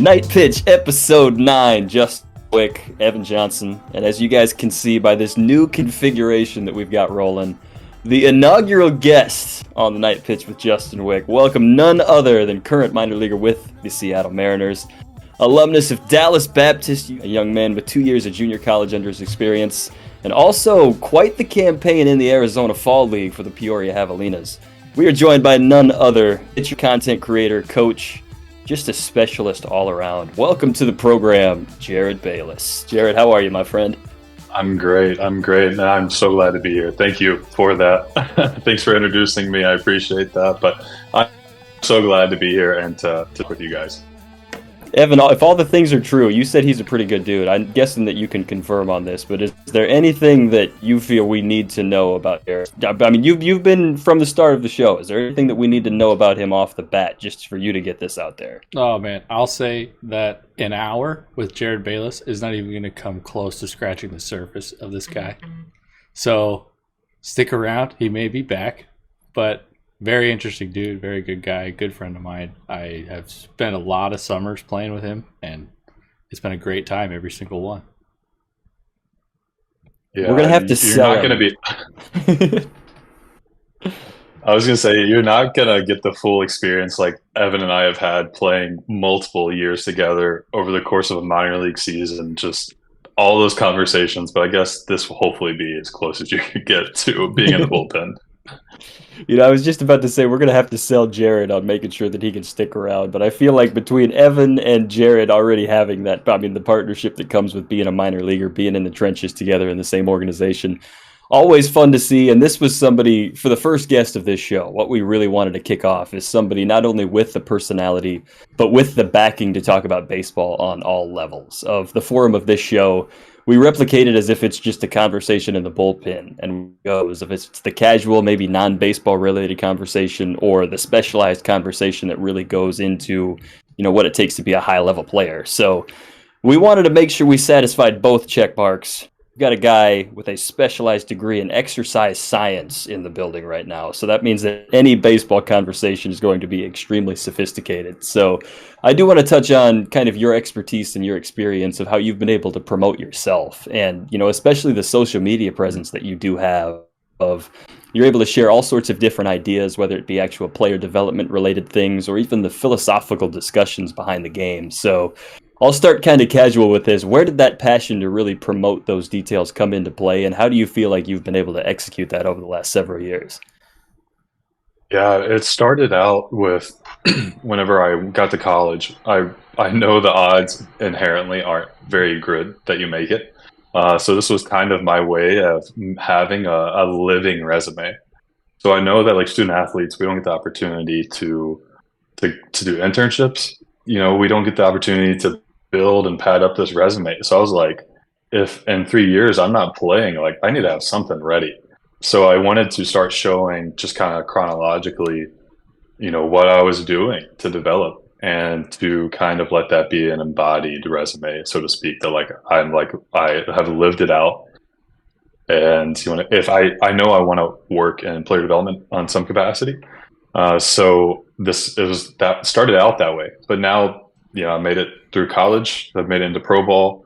Night Pitch, Episode 9, Justin Wick, Evan Johnson, and as you guys can see by this new configuration that we've got rolling, the inaugural guest on the Night Pitch with Justin Wick, welcome none other than current minor leaguer with the Seattle Mariners, alumnus of Dallas Baptist, a young man with 2 years of junior college under his experience, and also quite the campaign in the Arizona Fall League for the Peoria Javelinas. We are joined by none other, it's your content creator, coach, just a specialist all around. Welcome to the program, Jarod Bayless. Jarod, how are you, my friend? I'm great, and I'm so glad to be here. Thank you for that. Thanks for introducing me. I appreciate that, but I'm so glad to be here and to talk with you guys. Evan, if all the things are true, you said he's a pretty good dude. I'm guessing that you can confirm on this, but is there anything that you feel we need to know about Jarod? I mean, you've been from the start of the show. Is there anything that we need to know about him off the bat just for you to get this out there? Oh, man. I'll say that an hour with Jarod Bayless is not even going to come close to scratching the surface of this guy. So stick around. He may be back, but very interesting dude, very good guy, good friend of mine. I have spent a lot of summers playing with him, and it's been a great time every single one. Yeah, we're gonna have to sell. You're not gonna be. I was gonna say you're not gonna get the full experience like Evan and I have had playing multiple years together over the course of a minor league season. Just all those conversations, but I guess this will hopefully be as close as you could get to being in the bullpen. You know, I was just about to say we're going to have to sell Jarod on making sure that he can stick around, but I feel like between Evan and Jarod already having that, I mean, the partnership that comes with being a minor leaguer, being in the trenches together in the same organization, always fun to see. And this was somebody, for the first guest of this show, what we really wanted to kick off is somebody not only with the personality, but with the backing to talk about baseball on all levels. Of the forum of this show, we replicate it as if it's just a conversation in the bullpen, and goes if it's the casual, maybe non-baseball related conversation, or the specialized conversation that really goes into, you know, what it takes to be a high-level player. So we wanted to make sure we satisfied both check marks. We've got a guy with a specialized degree in exercise science in the building right now. So that means that any baseball conversation is going to be extremely sophisticated. So I do want to touch on kind of your expertise and your experience of how you've been able to promote yourself. And, you know, especially the social media presence that you do have of you're able to share all sorts of different ideas, whether it be actual player development related things or even the philosophical discussions behind the game. So I'll start kind of casual with this. Where did that passion to really promote those details come into play, and how do you feel like you've been able to execute that over the last several years? Yeah, it started out with whenever I got to college. I know the odds inherently aren't very good that you make it. So this was kind of my way of having a living resume. So I know that like student athletes, we don't get the opportunity to do internships. You know, we don't get the opportunity to build and pad up this resume. So I was like, if in 3 years I'm not playing, like I need to have something ready. So I wanted to start showing just kind of chronologically, you know, what I was doing to develop and to kind of let that be an embodied resume, so to speak, that I have lived it out. And you know, if I know I want to work in player development on some capacity. So that started out that way, but now, you know, I made it through college. I've made it into pro ball.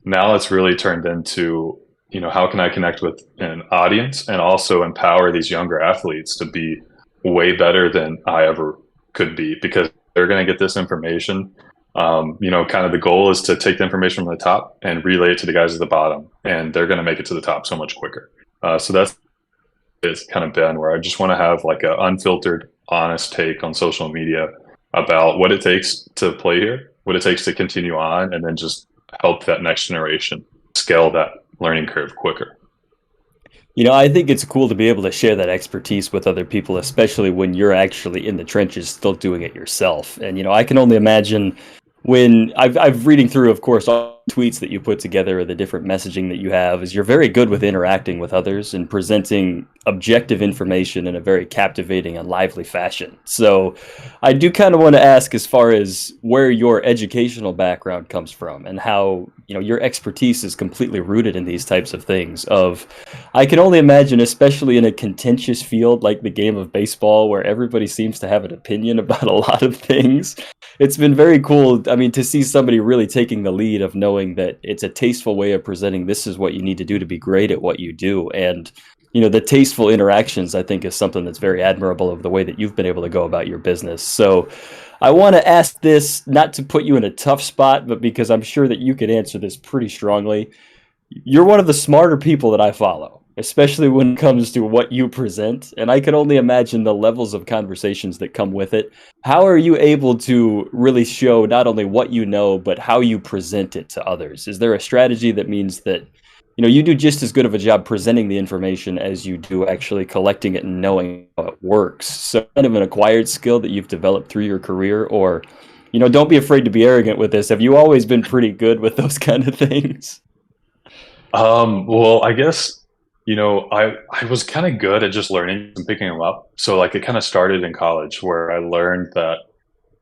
Now it's really turned into, you know, how can I connect with an audience and also empower these younger athletes to be way better than I ever could be, because they're going to get this information. You know, kind of the goal is to take the information from the top and relay it to the guys at the bottom, and they're going to make it to the top so much quicker. So that's it's kind of been where I just want to have like an unfiltered, honest take on social media about what it takes to play here, what it takes to continue on, and then just help that next generation scale that learning curve quicker. You know, I think it's cool to be able to share that expertise with other people, especially when you're actually in the trenches still doing it yourself. And, you know, I can only imagine when I've reading through, of course, all tweets that you put together or the different messaging that you have is you're very good with interacting with others and presenting objective information in a very captivating and lively fashion. So I do kind of want to ask as far as where your educational background comes from and how, your expertise is completely rooted in these types of things. I can only imagine, especially in a contentious field like the game of baseball where everybody seems to have an opinion about a lot of things. It's been very cool, to see somebody really taking the lead of knowing that it's a tasteful way of presenting this is what you need to do to be great at what you do. And, the tasteful interactions, I think, is something that's very admirable of the way that you've been able to go about your business. So I want to ask this, not to put you in a tough spot, but because I'm sure that you could answer this pretty strongly. You're one of the smarter people that I follow, especially when it comes to what you present. And I can only imagine the levels of conversations that come with it. How are you able to really show not only what you know, but how you present it to others? Is there a strategy that means that, you do just as good of a job presenting the information as you do actually collecting it and knowing how it works? So kind of an acquired skill that you've developed through your career, or, don't be afraid to be arrogant with this. Have you always been pretty good with those kind of things? Well, I guess, I was kind of good at just learning and picking them up. So like it kind of started in college where I learned that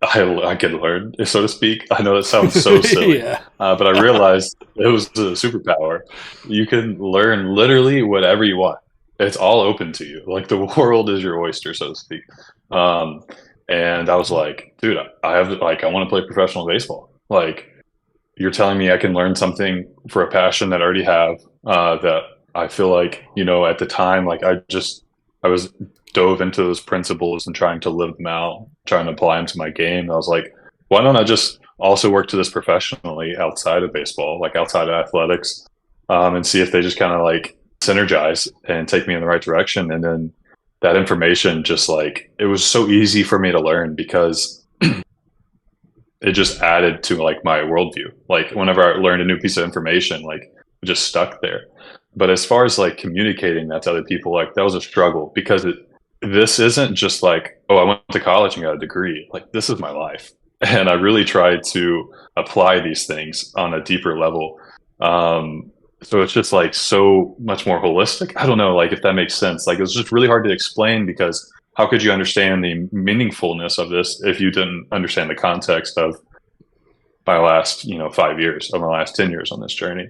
I could learn, so to speak. I know it sounds so silly, Yeah. but I realized it was a superpower. You can learn literally whatever you want. It's all open to you. Like the world is your oyster, so to speak. And I was like, dude, I want to play professional baseball. Like, you're telling me I can learn something for a passion that I already have, that I feel like, at the time, like I was dove into those principles and trying to live them out, trying to apply them to my game. I was like, why don't I just also work to this professionally outside of baseball, like outside of athletics, and see if they just kind of like synergize and take me in the right direction. And then that information just like, it was so easy for me to learn because it just added to like my worldview. Like whenever I learned a new piece of information, like it just stuck there. But as far as like communicating that to other people, like that was a struggle because this isn't just like, oh, I went to college and got a degree. Like this is my life. And I really tried to apply these things on a deeper level. So it's just like so much more holistic. I don't know, like if that makes sense. Like it's just really hard to explain because how could you understand the meaningfulness of this if you didn't understand the context of my last, 5 years, of my last 10 years on this journey?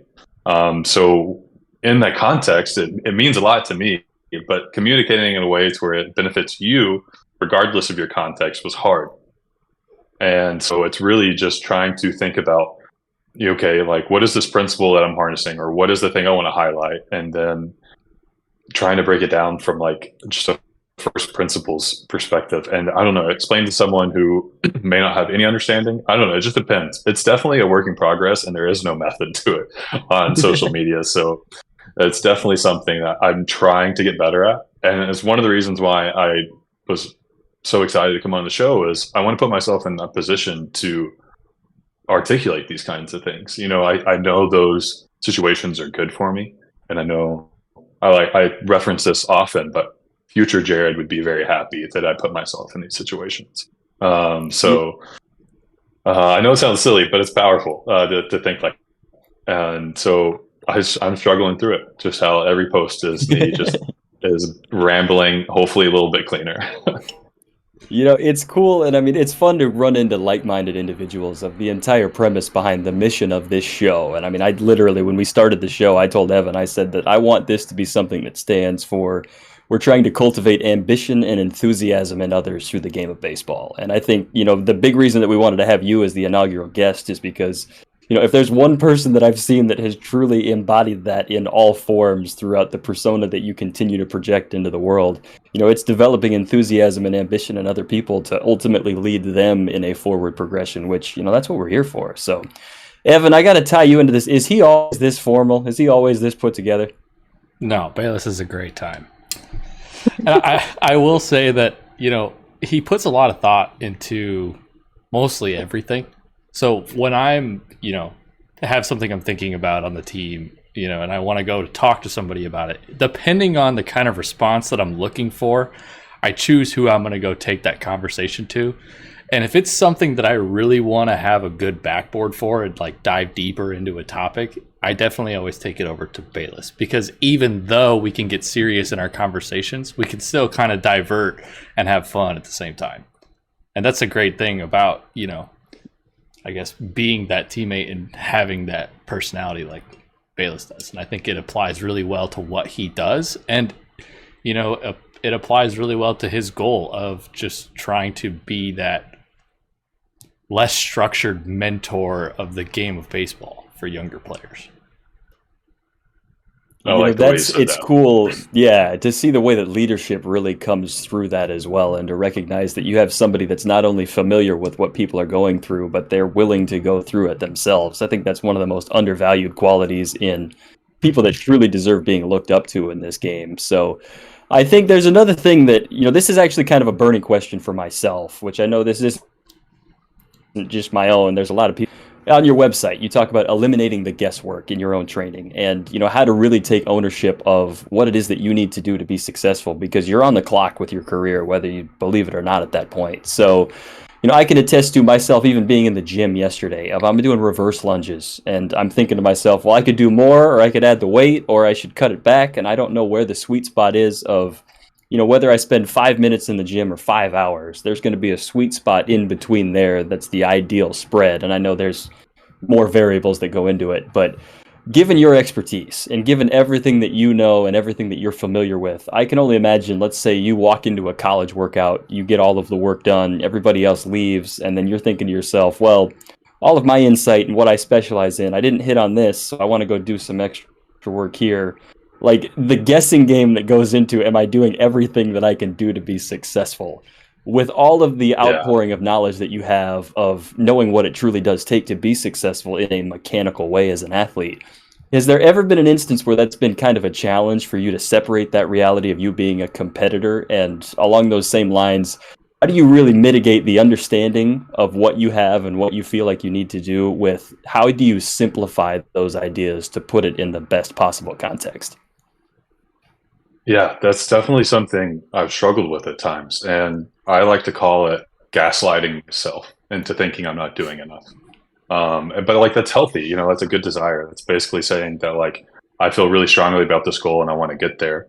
So in that context, it means a lot to me, but communicating in a way to where it benefits you, regardless of your context, was hard. And so it's really just trying to think about, okay, like what is this principle that I'm harnessing, or what is the thing I want to highlight? And then trying to break it down from like just a first principles perspective. And I don't know, explain to someone who may not have any understanding. I don't know. It just depends. It's definitely a work in progress and there is no method to it on social media. So it's definitely something that I'm trying to get better at. And it's one of the reasons why I was so excited to come on the show is I want to put myself in a position to articulate these kinds of things. I know those situations are good for me. And I know I reference this often, but future Jarod would be very happy that I put myself in these situations. So I know it sounds silly, but it's powerful to think like. And so I'm struggling through it. Just how every post is me just is rambling, hopefully a little bit cleaner. It's cool, and it's fun to run into like-minded individuals of the entire premise behind the mission of this show. And I literally, when we started the show, I told Evan, I said that I want this to be something that stands for, we're trying to cultivate ambition and enthusiasm in others through the game of baseball. And I think, the big reason that we wanted to have you as the inaugural guest is because, if there's one person that I've seen that has truly embodied that in all forms throughout the persona that you continue to project into the world, it's developing enthusiasm and ambition in other people to ultimately lead them in a forward progression, which, that's what we're here for. So, Evan, I got to tie you into this. Is he always this formal? Is he always this put together? No, Bayless is a great time. And I will say that, he puts a lot of thought into mostly everything. So when I'm, have something I'm thinking about on the team, and I want to go to talk to somebody about it, depending on the kind of response that I'm looking for, I choose who I'm going to go take that conversation to. And if it's something that I really want to have a good backboard for and like dive deeper into a topic, I definitely always take it over to Bayless, because even though we can get serious in our conversations, we can still kind of divert and have fun at the same time. And that's a great thing about, I guess being that teammate and having that personality like Bayless does. And I think it applies really well to what he does. And, it applies really well to his goal of just trying to be that less structured mentor of the game of baseball for younger players. It's cool, yeah, to see the way that leadership really comes through that as well, and to recognize that you have somebody that's not only familiar with what people are going through, but they're willing to go through it themselves. I think that's one of the most undervalued qualities in people that truly deserve being looked up to in this game. So I think there's another thing that, this is actually kind of a burning question for myself, which I know this isn't just my own. There's a lot of people on your website. You talk about eliminating the guesswork in your own training, and how to really take ownership of what it is that you need to do to be successful, because you're on the clock with your career, whether you believe it or not at that point. So I can attest to myself even being in the gym yesterday. I'm doing reverse lunges, and I'm thinking to myself, well, I could do more, or I could add the weight, or I should cut it back, and I don't know where the sweet spot is of whether I spend 5 minutes in the gym or 5 hours. There's going to be a sweet spot in between there that's the ideal spread. And I know there's more variables that go into it, but given your expertise and given everything that you know and everything that you're familiar with, I can only imagine, let's say you walk into a college workout, you get all of the work done, everybody else leaves, and then you're thinking to yourself, well, all of my insight and what I specialize in, I didn't hit on this, so I want to go do some extra work here. Like the guessing game that goes into, am I doing everything that I can do to be successful? With all of the outpouring of knowledge that you have of knowing what it truly does take to be successful in a mechanical way as an athlete, has there ever been an instance where that's been kind of a challenge for you to separate that reality of you being a competitor? And along those same lines, how do you really mitigate the understanding of what you have and what you feel like you need to do with how do you simplify those ideas to put it in the best possible context? Yeah, that's definitely something I've struggled with at times. And I like to call it gaslighting myself into thinking I'm not doing enough. But like, that's healthy, that's a good desire. That's basically saying that, like, I feel really strongly about this goal and I want to get there.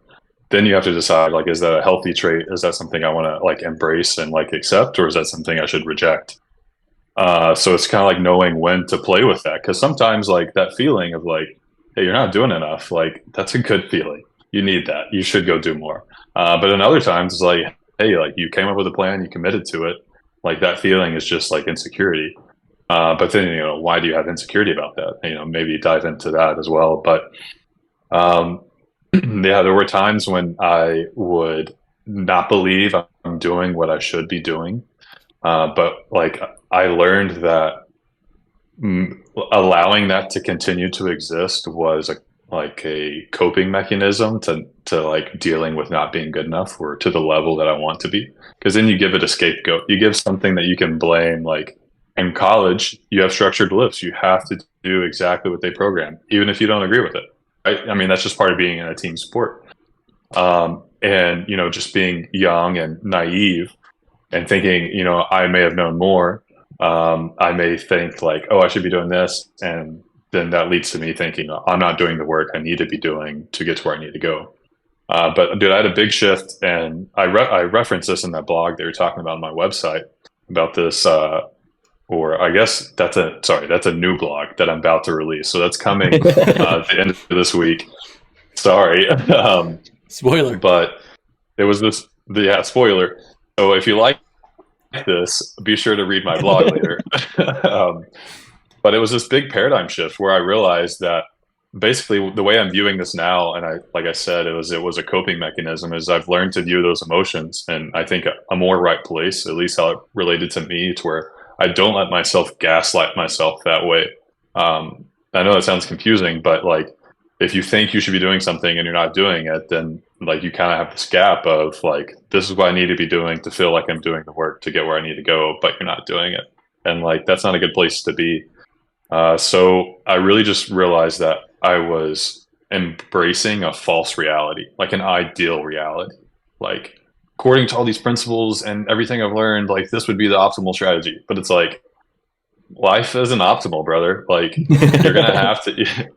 Then you have to decide, like, is that a healthy trait? Is that something I want to like embrace and like accept, or is that something I should reject? So it's kind of like knowing when to play with that. Cause sometimes like that feeling of like, hey, you're not doing enough. Like, that's a good feeling. You need that. You should go do more. But in other times, it's like, hey, like you came up with a plan, you committed to it. Like that feeling is just like insecurity. But then, why do you have insecurity about that? Maybe dive into that as well. But yeah, there were times when I would not believe I'm doing what I should be doing. But like I learned that allowing that to continue to exist was like a coping mechanism to like dealing with not being good enough or to the level that I want to be. Because then you give it a scapegoat. You give something that you can blame. Like in college, you have structured lifts. You have to do exactly what they program, even if you don't agree with it. Right? I mean, that's just part of being in a team sport. And just being young and naive and thinking, I may have known more. I may think like, oh, I should be doing this, and then that leads to me thinking I'm not doing the work I need to be doing to get to where I need to go. But dude, I had a big shift, and I referenced this in that blog that you're talking about on my website about this, or I guess that's a new blog that I'm about to release. So that's coming at the end of this week. Sorry. Spoiler. But it was spoiler. So if you like this, be sure to read my blog later. But it was this big paradigm shift where I realized that basically the way I'm viewing this now, and like I said, it was a coping mechanism, is I've learned to view those emotions, and I think a more right place, at least how it related to me, to where I don't let myself gaslight myself that way. I know that sounds confusing, but like if you think you should be doing something and you're not doing it, then like you kind of have this gap of like, this is what I need to be doing to feel like I'm doing the work to get where I need to go, but you're not doing it. And like, that's not a good place to be. So I really just realized that I was embracing a false reality, like an ideal reality. Like according to all these principles and everything I've learned, like this would be the optimal strategy. But it's like life isn't optimal, brother. Like you're gonna have to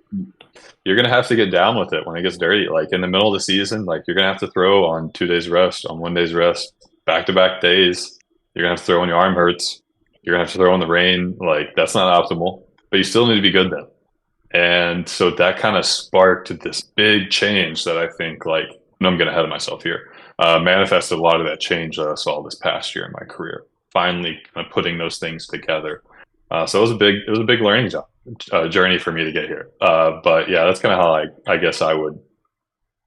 you're gonna have to get down with it when it gets dirty. Like in the middle of the season, like you're gonna have to throw on 2 days rest, on 1 day's rest, back to back days. You're gonna have to throw when your arm hurts. You're gonna have to throw in the rain. Like that's not optimal, but you still need to be good then. And so that kind of sparked this big change that I think, like, and I'm getting ahead of myself here, manifested a lot of that change that I saw this past year in my career. Finally, kind of putting those things together. So it was a big learning journey for me to get here. But yeah, that's kind of how I guess I would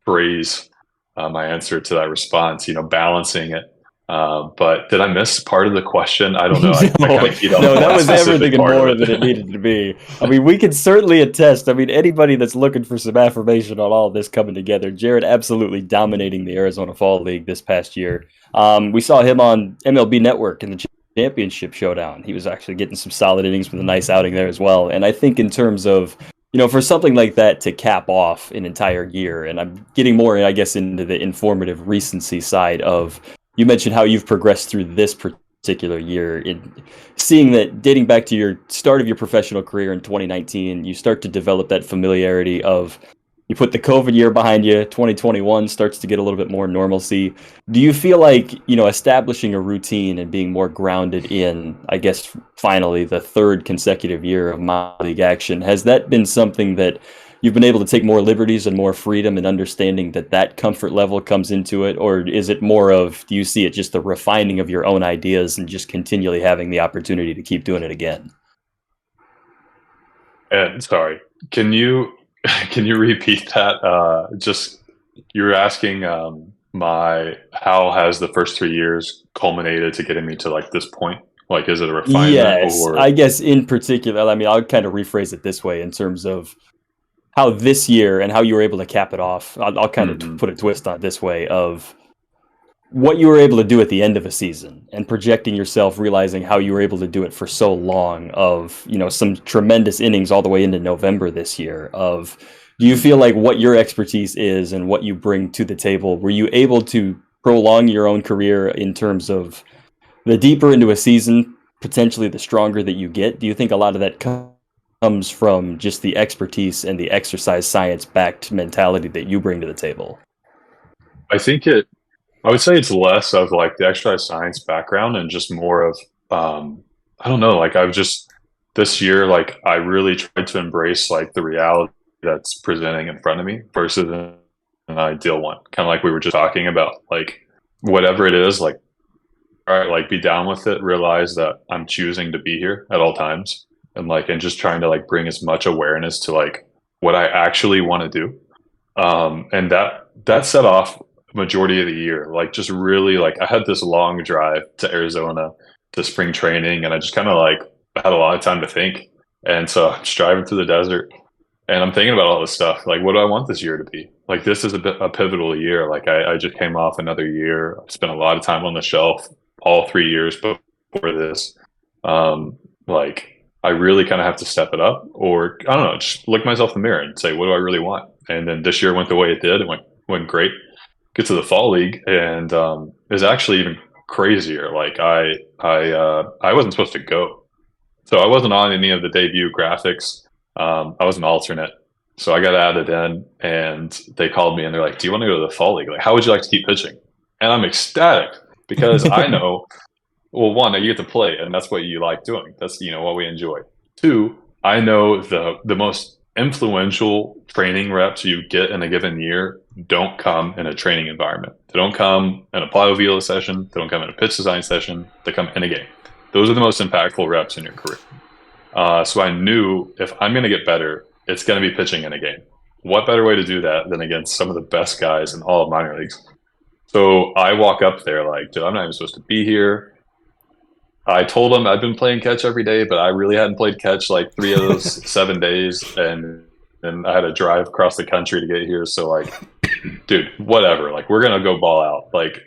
phrase my answer to that response. Balancing it. But did I miss part of the question? I don't know. I kind of No, that was everything and more than it needed to be. I mean, we can certainly attest. I mean, anybody that's looking for some affirmation on all of this coming together, Jarod absolutely dominating the Arizona Fall League this past year. We saw him on MLB Network in the championship showdown. He was actually getting some solid innings with a nice outing there as well. And I think in terms of, for something like that to cap off an entire year, and I'm getting more, I guess, into the informative recency side of, you mentioned how you've progressed through this particular year. Seeing that dating back to your start of your professional career in 2019, you start to develop that familiarity of, you put the COVID year behind you, 2021 starts to get a little bit more normalcy. Do you feel like, establishing a routine and being more grounded in, I guess, finally the third consecutive year of minor league action, has that been something that you've been able to take more liberties and more freedom and understanding that comfort level comes into it? Or is it more of, do you see it just the refining of your own ideas and just continually having the opportunity to keep doing it again? And sorry, can you repeat that? Just you were asking how has the first 3 years culminated to getting me to like this point? Like, is it a refinement? Yes, or I guess in particular, I mean, I'll kind of rephrase it this way in terms of how this year and how you were able to cap it off. I'll kind of put a twist on it this way of what you were able to do at the end of a season and projecting yourself, realizing how you were able to do it for so long of, some tremendous innings all the way into November this year of, do you feel like what your expertise is and what you bring to the table, were you able to prolong your own career in terms of the deeper into a season, potentially the stronger that you get? Do you think a lot of that comes from just the expertise and the exercise science-backed mentality that you bring to the table? I would say it's less of like the exercise science background and just more of, I don't know, like this year, like I really tried to embrace like the reality that's presenting in front of me versus an ideal one. Kind of like we were just talking about, like whatever it is, like, all right, like be down with it, realize that I'm choosing to be here at all times, and just trying to like bring as much awareness to like what I actually want to do. And that set off majority of the year, like just really like I had this long drive to Arizona to spring training, and I just kind of like had a lot of time to think. And so I'm just driving through the desert and I'm thinking about all this stuff. Like, what do I want this year to be? Like, this is a pivotal year. Like I just came off another year. I spent a lot of time on the shelf all 3 years before this. Like I really kind of have to step it up, or I don't know, just look myself in the mirror and say, what do I really want? And then this year went the way it did. It went great. Get to the fall league, and it was actually even crazier. Like I wasn't supposed to go, so I wasn't on any of the debut graphics. I was an alternate, so I got added in, and they called me and they're like, "Do you want to go to the fall league? Like, how would you like to keep pitching?" And I'm ecstatic because I know, well, one, you get to play, and that's what you like doing. That's what we enjoy. Two, I know the most influential training reps you get in a given year don't come in a training environment. They don't come in a plyo velo session. They don't come in a pitch design session. They come in a game. Those are the most impactful reps in your career. So I knew if I'm going to get better, it's going to be pitching in a game. What better way to do that than against some of the best guys in all of minor leagues? So I walk up there like, dude, I'm not even supposed to be here. I told them I've been playing catch every day, but I really hadn't played catch like 3 of those 7 days. And I had to drive across the country to get here. So like, dude, whatever. Like, we're going to go ball out. Like,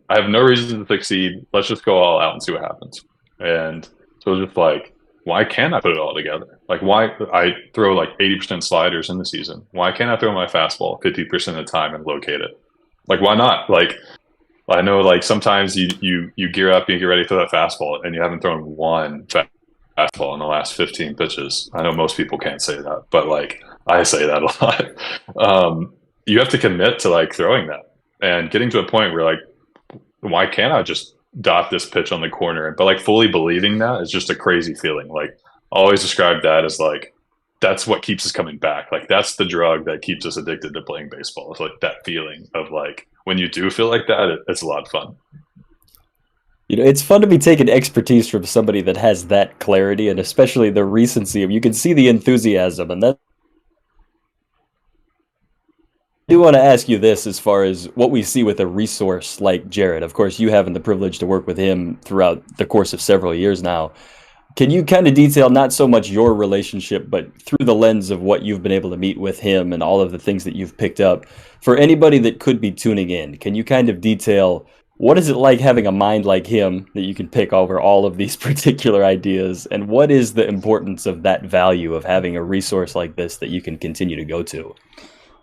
I have no reason to succeed. Let's just go all out and see what happens. And so it was just like, why can't I put it all together? Like, why I throw like 80% sliders in the season? Why can't I throw my fastball 50% of the time and locate it? Like, why not? Like, I know like sometimes you gear up, you get ready to throw that fastball, and you haven't thrown one fastball in the last 15 pitches. I know most people can't say that, but like I say that a lot. You have to commit to like throwing that and getting to a point where like, why can't I just dot this pitch on the corner? But like fully believing that is just a crazy feeling. Like I always describe that as like that's what keeps us coming back. Like that's the drug that keeps us addicted to playing baseball. It's like that feeling of like when you do feel like that, it's a lot of fun. You know, it's fun to be taking expertise from somebody that has that clarity and especially the recency of you can see the enthusiasm and that I do want to ask you this as far as what we see with a resource like Jarod. Of course, you having the privilege to work with him throughout the course of several years now. Can you kind of detail not so much your relationship, but through the lens of what you've been able to meet with him and all of the things that you've picked up for anybody that could be tuning in? Can you kind of detail what is it like having a mind like him that you can pick over all of these particular ideas? And what is the importance of that value of having a resource like this that you can continue to go to?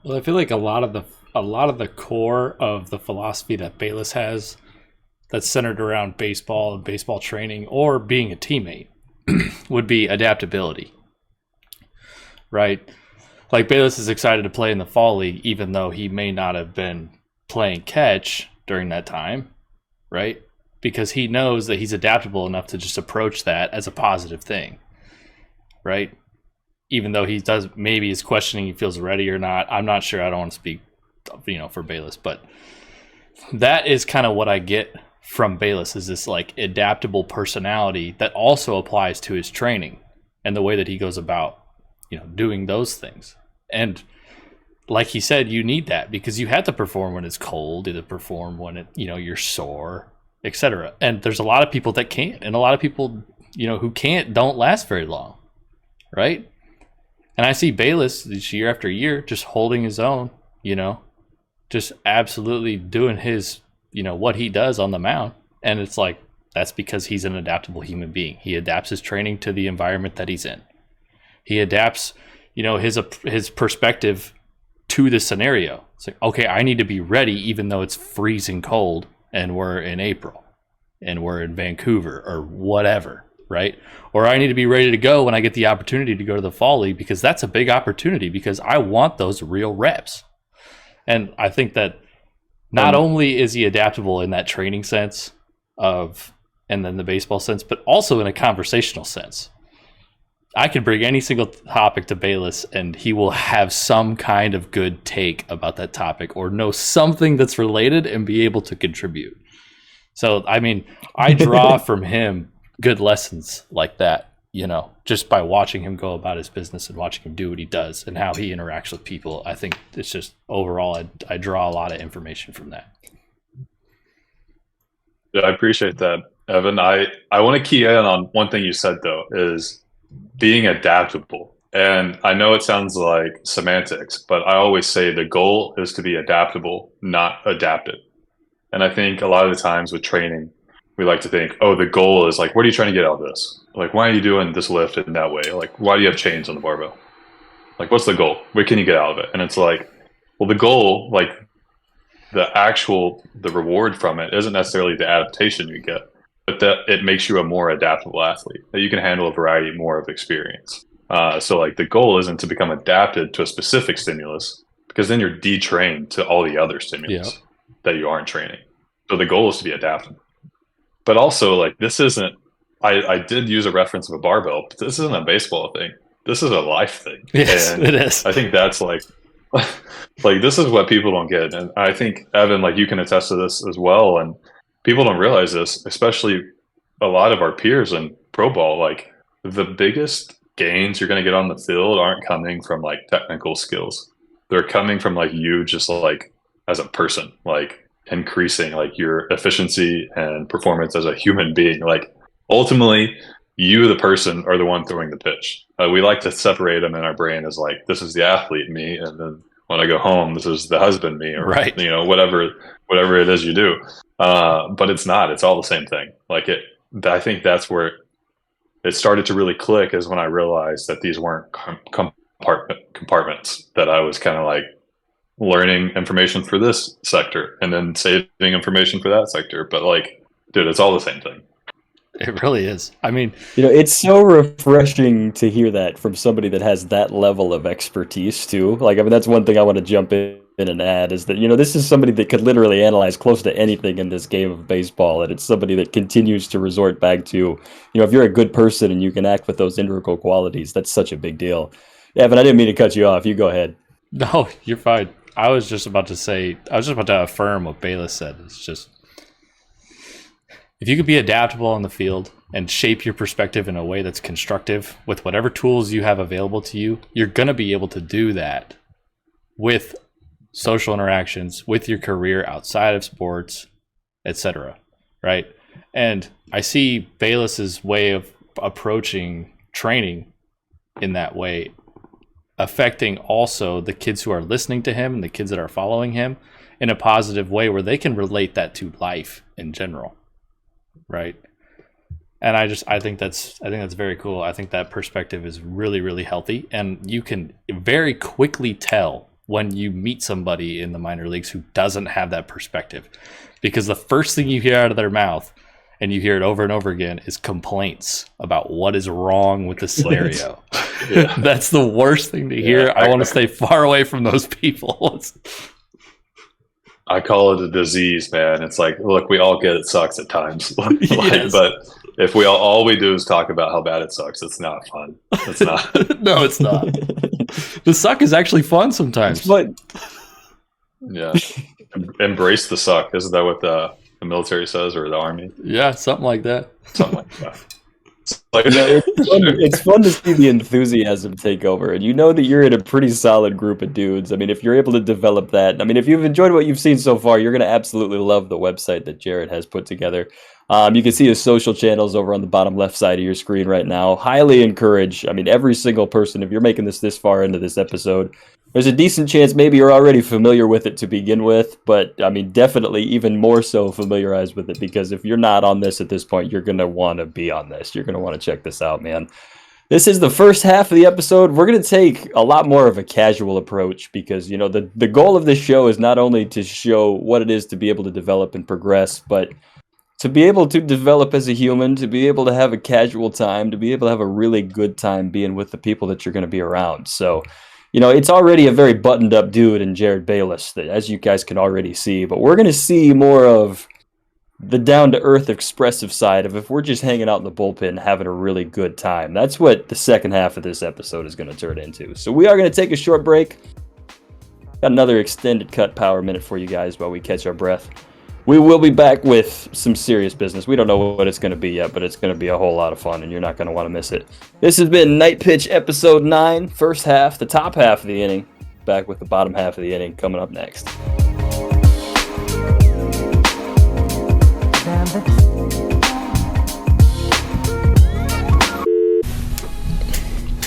Well, I feel like a lot of the core of the philosophy that Bayless has that's centered around baseball and baseball training or being a teammate would be adaptability, right? Like Bayless is excited to play in the fall league, even though he may not have been playing catch during that time, right? Because he knows that he's adaptable enough to just approach that as a positive thing, right? Even though he does maybe is questioning he feels ready or not. I'm not sure. I don't want to speak, for Bayless, but that is kind of what I get from Bayless is this like adaptable personality that also applies to his training and the way that he goes about, doing those things. And like he said, you need that because you have to perform when it's cold, you have to perform when you're sore, etc. And there's a lot of people that can't, and a lot of people, who can't don't last very long, right? And I see Bayless this year after year just holding his own, just absolutely doing his, what he does on the mound. And it's like, that's because he's an adaptable human being. He adapts his training to the environment that he's in. He adapts, his perspective to the scenario. It's like, okay, I need to be ready even though it's freezing cold and we're in April and we're in Vancouver or whatever, right? Or I need to be ready to go when I get the opportunity to go to the fall league because that's a big opportunity because I want those real reps. And I think that not only is he adaptable in that training sense and then the baseball sense, but also in a conversational sense. I can bring any single topic to Bayless and he will have some kind of good take about that topic or know something that's related and be able to contribute. So, I draw from him good lessons like that, just by watching him go about his business and watching him do what he does and how he interacts with people. I think it's just overall, I draw a lot of information from that. Yeah, I appreciate that, Evan. I want to key in on one thing you said though, is being adaptable. And I know it sounds like semantics, but I always say the goal is to be adaptable, not adapted. And I think a lot of the times with training, we like to think, oh, the goal is like, what are you trying to get out of this? Like, why are you doing this lift in that way? Like, why do you have chains on the barbell? Like, what's the goal? What can you get out of it? And it's like, well, the goal, like the reward from it isn't necessarily the adaptation you get, but that it makes you a more adaptable athlete, that you can handle a variety more of experience. So like the goal isn't to become adapted to a specific stimulus because then you're detrained to all the other stimulus that you aren't training. So the goal is to be adaptable. But also like this isn't, I did use a reference of a barbell, but this isn't a baseball thing. This is a life thing. Yes, and it is. I think that's like this is what people don't get. And I think Evan, like you can attest to this as well. And people don't realize this, especially a lot of our peers in pro ball, like the biggest gains you're going to get on the field aren't coming from like technical skills. They're coming from like you just like as a person, like increasing like your efficiency and performance as a human being. Like ultimately you, the person, are the one throwing the pitch. We like to separate them in our brain as like, this is the athlete me. And then when I go home, this is the husband me, or, right. Whatever it is you do. But it's not, it's all the same thing. Like I think that's where it started to really click is when I realized that these weren't compartments, that I was kind of like learning information for this sector and then saving information for that sector. But like, dude, it's all the same thing. It really is. I mean, It's so refreshing to hear that from somebody that has that level of expertise too. Like, I mean, that's one thing I want to jump in and add is that, this is somebody that could literally analyze close to anything in this game of baseball. And it's somebody that continues to resort back to, if you're a good person and you can act with those integral qualities, that's such a big deal. Evan, I didn't mean to cut you off. You go ahead. no, you're fine. I was just about to affirm what Bayless said. It's just, if you could be adaptable on the field and shape your perspective in a way that's constructive with whatever tools you have available to you, you're going to be able to do that with social interactions, with your career outside of sports, etc. Right? And I see Bayless's way of approaching training in that way affecting also the kids who are listening to him and the kids that are following him in a positive way where they can relate that to life in general. Right. And I think that's very cool. I think that perspective is really, really healthy. And you can very quickly tell when you meet somebody in the minor leagues who doesn't have that perspective, because the first thing you hear out of their mouth, and you hear it over and over again, is complaints about what is wrong with the scenario. Yeah. That's the worst thing to hear. Yeah. I want to stay far away from those people. I call it a disease, man. It's like, look, we all get it sucks at times. Yes. But if all we do is talk about how bad it sucks, it's not fun. It's not. No, it's not. The suck is actually fun sometimes. But Yeah. Embrace the suck. Isn't that what the military says, or the army? Yeah, something like that. Something like that. It's like, it's fun to see the enthusiasm take over, and that you're in a pretty solid group of dudes. I mean, if you're able to develop that, I mean, if you've enjoyed what you've seen so far, you're going to absolutely love the website that Jarod has put together. You can see his social channels over on the bottom left side of your screen right now. Highly encourage. I mean, every single person, if you're making this far into this episode, there's a decent chance maybe you're already familiar with it to begin with, but I mean, definitely even more so familiarized with it, because if you're not on this at this point, you're going to want to be on this. You're going to want to check this out, man. This is the first half of the episode. We're going to take a lot more of a casual approach because, the goal of this show is not only to show what it is to be able to develop and progress, but to be able to develop as a human, to be able to have a casual time, to be able to have a really good time being with the people that you're going to be around. So, it's already a very buttoned up dude in Jarod Bayless, that, as you guys can already see, but we're going to see more of the down to earth expressive side of if we're just hanging out in the bullpen having a really good time. That's what the second half of this episode is going to turn into. So we are going to take a short break. Got another extended cut power minute for you guys while we catch our breath. We will be back with some serious business. We don't know what it's going to be yet, but it's going to be a whole lot of fun, and you're not going to want to miss it. This has been Night Pitch Episode 9, first half, the top half of the inning. Back with the bottom half of the inning coming up next.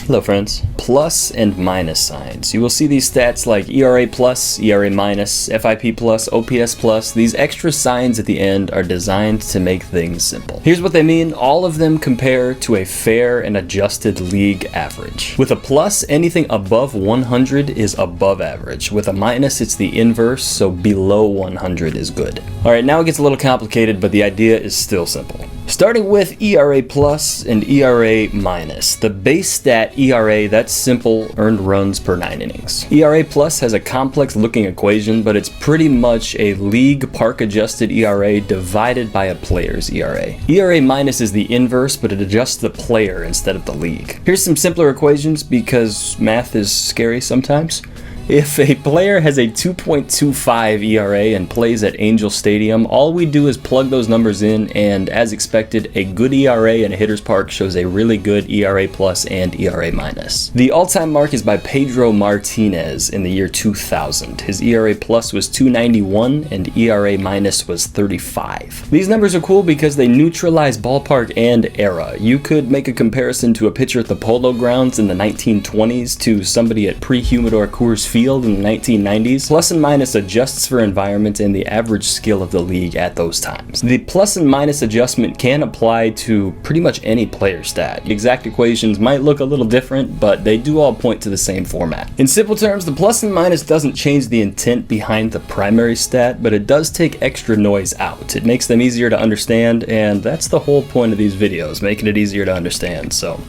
Hello friends. Plus and minus signs. You will see these stats like ERA plus, ERA minus, FIP plus, OPS plus. These extra signs at the end are designed to make things simple. Here's what they mean. All of them compare to a fair and adjusted league average. With a plus, anything above 100 is above average. With a minus, it's the inverse, so below 100 is good. Alright, now it gets a little complicated, but the idea is still simple. Starting with ERA plus and ERA minus. The base stat ERA, that's simple, earned runs per 9 innings. ERA plus has a complex looking equation, but it's pretty much a league park adjusted ERA divided by a player's ERA. ERA minus is the inverse, but it adjusts the player instead of the league. Here's some simpler equations because math is scary sometimes. If a player has a 2.25 ERA and plays at Angel Stadium, all we do is plug those numbers in, and as expected, a good ERA in a hitter's park shows a really good ERA plus and ERA minus. The all-time mark is by Pedro Martinez in the year 2000. His ERA plus was 291 and ERA minus was 35. These numbers are cool because they neutralize ballpark and era. You could make a comparison to a pitcher at the Polo Grounds in the 1920s to somebody at pre-Humidor Coors field in the 1990s, plus and minus adjusts for environment and the average skill of the league at those times. The plus and minus adjustment can apply to pretty much any player stat. Exact equations might look a little different, but they do all point to the same format. In simple terms, the plus and minus doesn't change the intent behind the primary stat, but it does take extra noise out. It makes them easier to understand, and that's the whole point of these videos, making it easier to understand. So,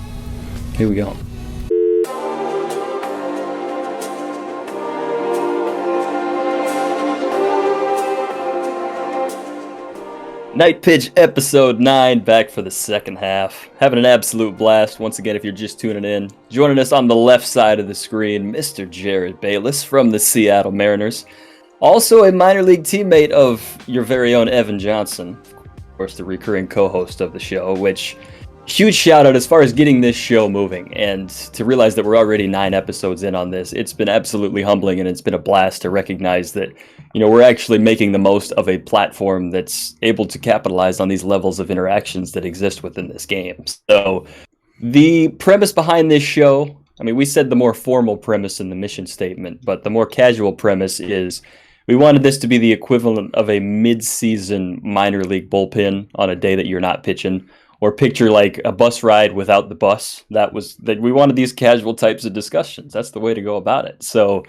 here we go. Night Pitch episode 9, back for the second half. Having an absolute blast. Once again, if you're just tuning in, joining us on the left side of the screen, Mr. Jarod Bayless from the Seattle Mariners. Also a minor league teammate of your very own Evan Johnson. Of course, the recurring co-host of the show, which, huge shout out as far as getting this show moving. And to realize that we're already 9 episodes in on this, it's been absolutely humbling, and it's been a blast to recognize that, you know, we're actually making the most of a platform that's able to capitalize on these levels of interactions that exist within this game. So the premise behind this show, I mean, we said the more formal premise in the mission statement, but the more casual premise is we wanted this to be the equivalent of a mid-season minor league bullpen on a day that you're not pitching, or picture like a bus ride without the bus. That we wanted these casual types of discussions. That's the way to go about it. So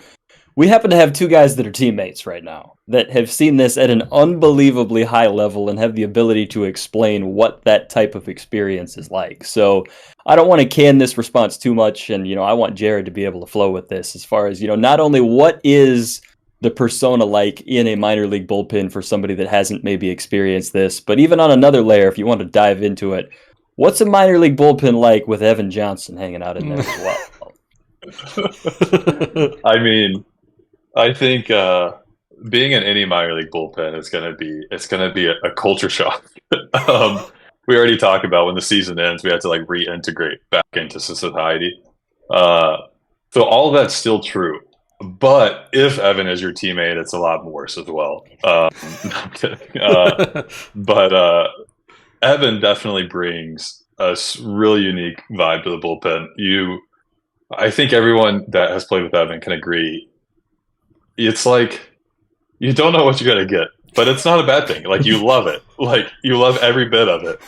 we happen to have 2 guys that are teammates right now that have seen this at an unbelievably high level and have the ability to explain what that type of experience is like. So I don't want to can this response too much, and, you know, I want Jarod to be able to flow with this as far as, you know, not only what is the persona like in a minor league bullpen for somebody that hasn't maybe experienced this, but even on another layer, if you want to dive into it, what's a minor league bullpen like with Evan Johnson hanging out in there as well? I mean, I think being in any minor league bullpen is going to be a culture shock. We already talked about when the season ends, we have to like reintegrate back into society. So all of that's still true. But if Evan is your teammate, it's a lot worse as well. No, I'm kidding. But Evan definitely brings a really unique vibe to the bullpen. I think everyone that has played with Evan can agree. It's like you don't know what you're gonna get, but it's not a bad thing. Like, you love it. Like, you love every bit of it,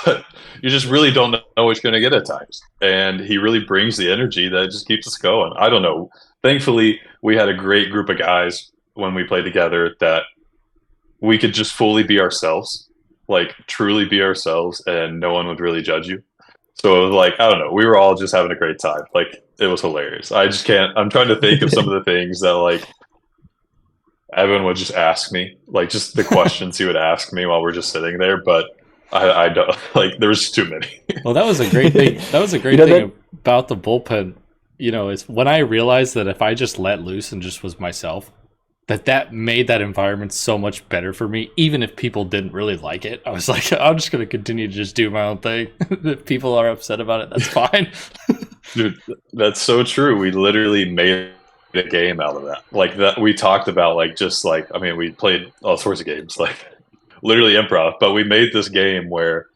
but you just really don't know what you're gonna get at times. And he really brings the energy that just keeps us going. I don't know. Thankfully, we had a great group of guys when we played together that we could just fully be ourselves, like truly be ourselves, and no one would really judge you. So it was like, I don't know, we were all just having a great time. Like, it was hilarious. I'm trying to think of some of the things that like Evan would just ask me, like just the questions he would ask me while we're just sitting there, but I don't, like, there was too many. Well, that was a great thing. That was a great thing about the bullpen. You know, is when I realized that if I just let loose and just was myself, that made that environment so much better for me, even if people didn't really like it. I was like, I'm just going to continue to just do my own thing. If people are upset about it, that's fine. Dude, that's so true. We literally made a game out of that. Like, that we talked about, like, just like, I mean, we played all sorts of games, like literally improv, but we made this game where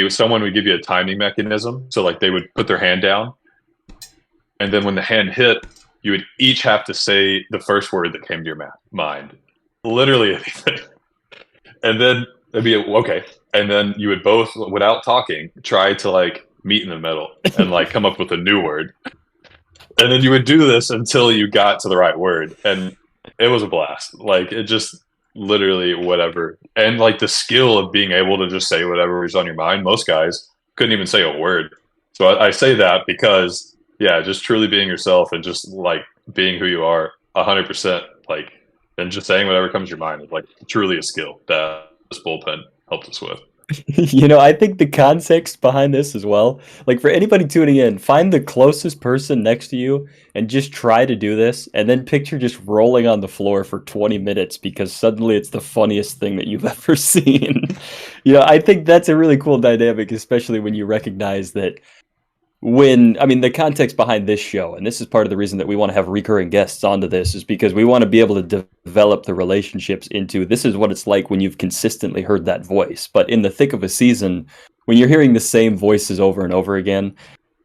someone would give you a timing mechanism. So like they would put their hand down, and then when the hand hit, you would each have to say the first word that came to your mind. Literally anything. And then it'd be, okay. And then you would both, without talking, try to like meet in the middle and like come up with a new word. And then you would do this until you got to the right word. And it was a blast. Like, it just literally whatever. And like the skill of being able to just say whatever was on your mind. Most guys couldn't even say a word. So I say that because, yeah, just truly being yourself and just like being who you are 100%, like, and just saying whatever comes to your mind is like truly a skill that this bullpen helped us with. You know, I think the context behind this as well, like for anybody tuning in, find the closest person next to you and just try to do this, and then picture just rolling on the floor for 20 minutes because suddenly it's the funniest thing that you've ever seen. You know, I think that's a really cool dynamic, especially when you recognize that the context behind this show, and this is part of the reason that we want to have recurring guests onto this, is because we want to be able to develop the relationships into this is what it's like when you've consistently heard that voice. But in the thick of a season, when you're hearing the same voices over and over again,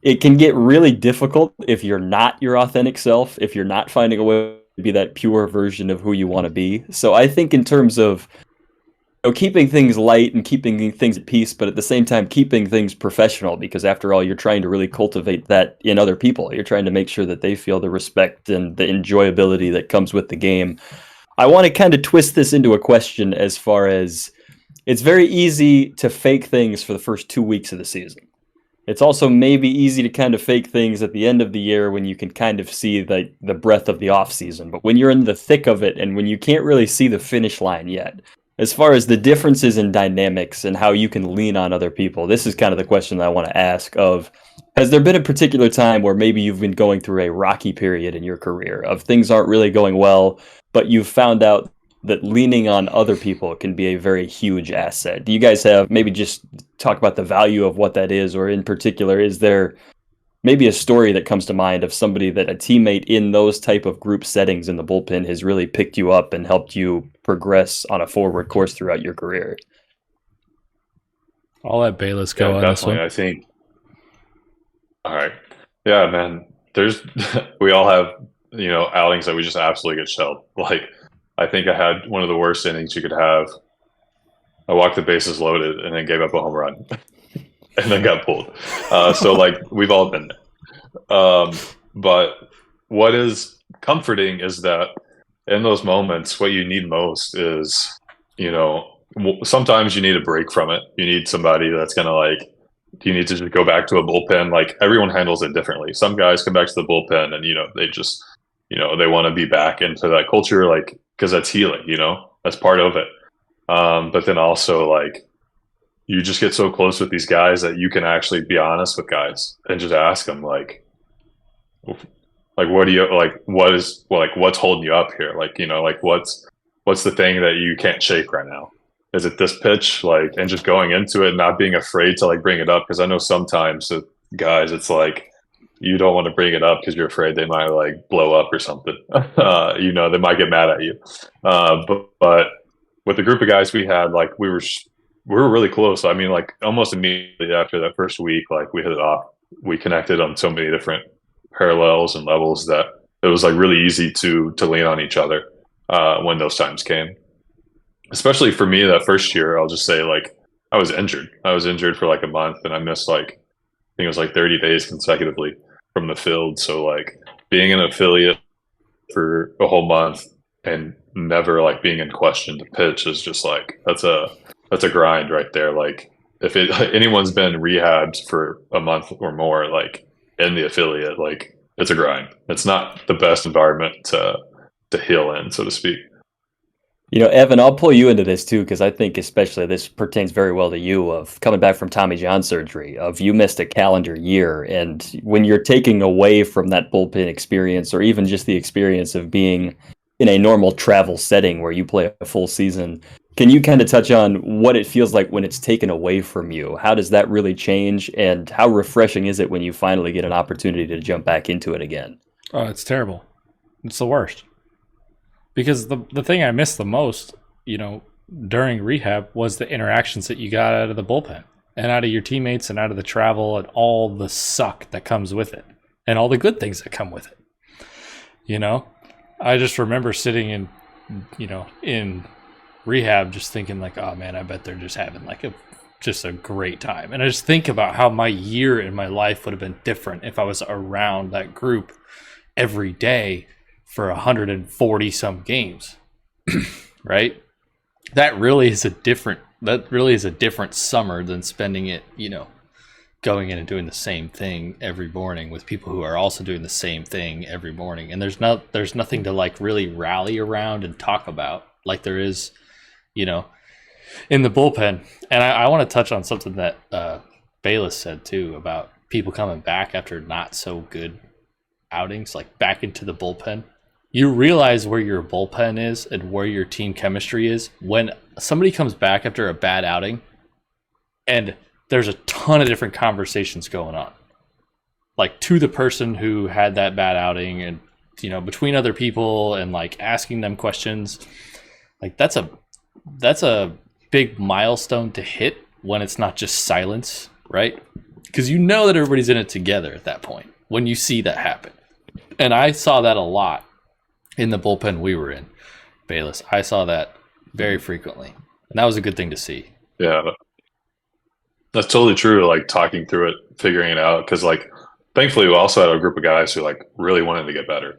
it can get really difficult if you're not your authentic self, if you're not finding a way to be that pure version of who you want to be. So I think in terms of keeping things light and keeping things at peace, but at the same time keeping things professional, because after all, you're trying to really cultivate that in other people. You're trying to make sure that they feel the respect and the enjoyability that comes with the game. I want to kind of twist this into a question as far as it's very easy to fake things for the first 2 weeks of the season. It's also maybe easy to kind of fake things at the end of the year when you can kind of see the breadth of the off season. But when you're in the thick of it and when you can't really see the finish line yet, as far as the differences in dynamics and how you can lean on other people, this is kind of the question that I want to ask of, has there been a particular time where maybe you've been going through a rocky period in your career of things aren't really going well, but you've found out that leaning on other people can be a very huge asset? Do you guys have maybe just talk about the value of what that is, or in particular, is there maybe a story that comes to mind of somebody that a teammate in those type of group settings in the bullpen has really picked you up and helped you progress on a forward course throughout your career? I'll let Bayless go on this one. Definitely. I think. All right. Yeah, man. There's we all have outings that we just absolutely get shelled. Like I think I had one of the worst innings you could have. I walked the bases loaded and then gave up a home run, and then got pulled. So like we've all been there. But what is comforting is that in those moments, what you need most is, sometimes you need a break from it. You need somebody that's gonna you need to just go back to a bullpen. Like everyone handles it differently. Some guys come back to the bullpen and they just they want to be back into that culture, like because that's healing. That's part of it. But then also you just get so close with these guys that you can actually be honest with guys and just ask them what do you what's holding you up here? What's the thing that you can't shake right now? Is it this pitch? And just going into it and not being afraid to bring it up, because I know sometimes with guys it's you don't want to bring it up because you're afraid they might blow up or something. They might get mad at you. But with the group of guys we had, we were really close. I mean, almost immediately after that first week, we hit it off. We connected on so many different parallels and levels that it was really easy to lean on each other when those times came. Especially for me, that first year, I'll just say I was injured. I was injured for a month, and I missed I think it was 30 days consecutively from the field. So being an affiliate for a whole month and never being in question to pitch is just that's a grind right there. If anyone's been rehabbed for a month or more, in the affiliate, it's a grind. It's not the best environment to heal in, so to speak. Evan, I'll pull you into this too, because I think especially this pertains very well to you, of coming back from Tommy John surgery, of you missed a calendar year. And when you're taking away from that bullpen experience, or even just the experience of being in a normal travel setting where you play a full season, can you kind of touch on what it feels like when it's taken away from you? How does that really change? And how refreshing is it when you finally get an opportunity to jump back into it again? Oh, it's terrible. It's the worst. Because the thing I missed the most, during rehab was the interactions that you got out of the bullpen and out of your teammates and out of the travel and all the suck that comes with it and all the good things that come with it. I just remember sitting in rehab just thinking oh man, I bet they're just having a great time. And I just think about how my year in my life would have been different if I was around that group every day for 140 some games. Right? That really is a different summer than spending it, going in and doing the same thing every morning with people who are also doing the same thing every morning. And there's nothing to really rally around and talk about like there is, in the bullpen. And I want to touch on something that Bayless said too about people coming back after not so good outings, back into the bullpen. You realize where your bullpen is and where your team chemistry is when somebody comes back after a bad outing and there's a ton of different conversations going on. To the person who had that bad outing and, between other people and asking them questions. That's a big milestone to hit when it's not just silence, right? because you know that everybody's in it together at that point when you see that happen. And I saw that a lot in the bullpen we were in, Bayless. I saw that very frequently, and that was a good thing to see. Yeah, that's totally true. Like talking through it, figuring it out, because like thankfully we also had a group of guys who like really wanted to get better,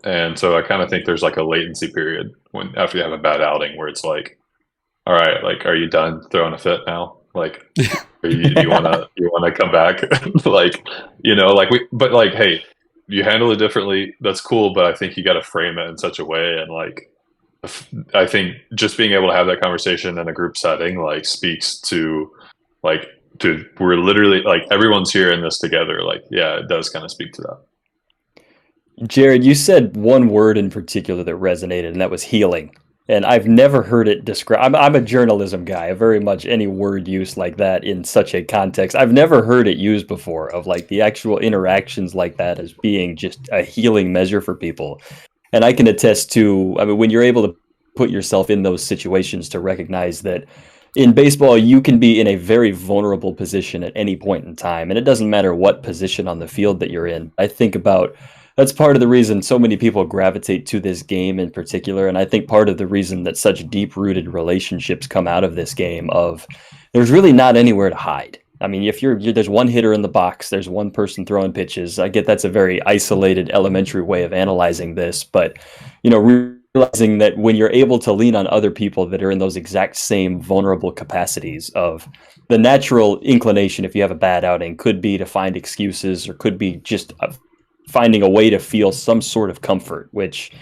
and so I kind of think there's like a latency period when after you have a bad outing where it's like, all right, like are you done throwing a fit now? Like, do you wanna come back? Like, like but like, hey, you handle it differently. That's cool, but I think you got to frame it in such a way, and like, I think just being able to have that conversation in a group setting like speaks to like, dude, we're literally like everyone's here in this together. Like, yeah, it does kind of speak to that. Jarod, you said one word in particular that resonated, and that was healing. And I've never heard it described. I'm a journalism guy. Very much any word use like that in such a context, I've never heard it used before, of like the actual interactions like that as being just a healing measure for people. And I can attest to, I mean, when you're able to put yourself in those situations to recognize that in baseball, you can be in a very vulnerable position at any point in time. And it doesn't matter what position on the field that you're in. I think about that's part of the reason so many people gravitate to this game in particular. And I think part of the reason that such deep rooted relationships come out of this game of there's really not anywhere to hide. I mean, if there's one hitter in the box, there's one person throwing pitches. I get that's a very isolated, elementary way of analyzing this, but realizing that when you're able to lean on other people that are in those exact same vulnerable capacities of the natural inclination, if you have a bad outing, could be to find excuses or could be just finding a way to feel some sort of comfort, which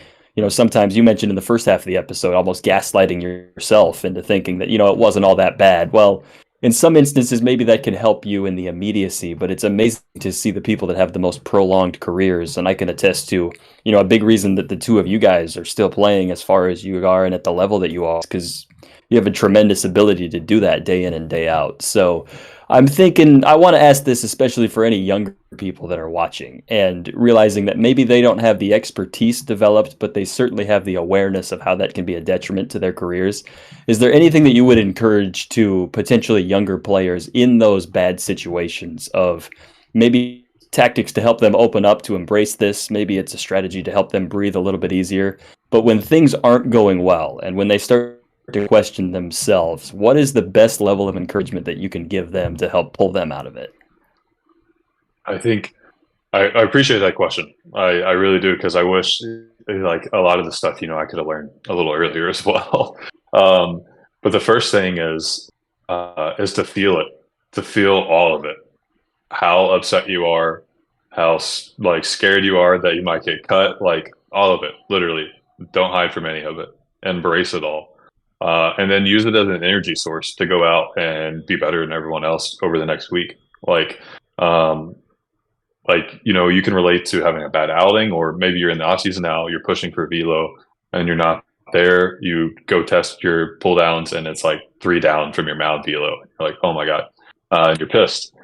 sometimes you mentioned in the first half of the episode, almost gaslighting yourself into thinking that it wasn't all that bad. Well, in some instances, maybe that can help you in the immediacy, but it's amazing to see the people that have the most prolonged careers. And I can attest to, a big reason that the two of you guys are still playing as far as you are and at the level that you are, because you have a tremendous ability to do that day in and day out. So I'm thinking, I want to ask this especially for any younger people that are watching and realizing that maybe they don't have the expertise developed, but they certainly have the awareness of how that can be a detriment to their careers. Is there anything that you would encourage to potentially younger players in those bad situations of maybe tactics to help them open up to embrace this? Maybe it's a strategy to help them breathe a little bit easier. But when things aren't going well and when they start to question themselves, what is the best level of encouragement that you can give them to help pull them out of it? I think I appreciate that question. I really do, because I wish like a lot of the stuff I could have learned a little earlier as well. But the first thing is to feel it, to feel all of it, how upset you are, how like scared you are that you might get cut, like all of it. Literally, don't hide from any of it. Embrace it all. And then use it as an energy source to go out and be better than everyone else over the next week. You can relate to having a bad outing, or maybe you're in the off season now, you're pushing for velo and you're not there. You go test your pull downs and it's like 3 down from your mound velo. You're like, oh my God. And you're pissed.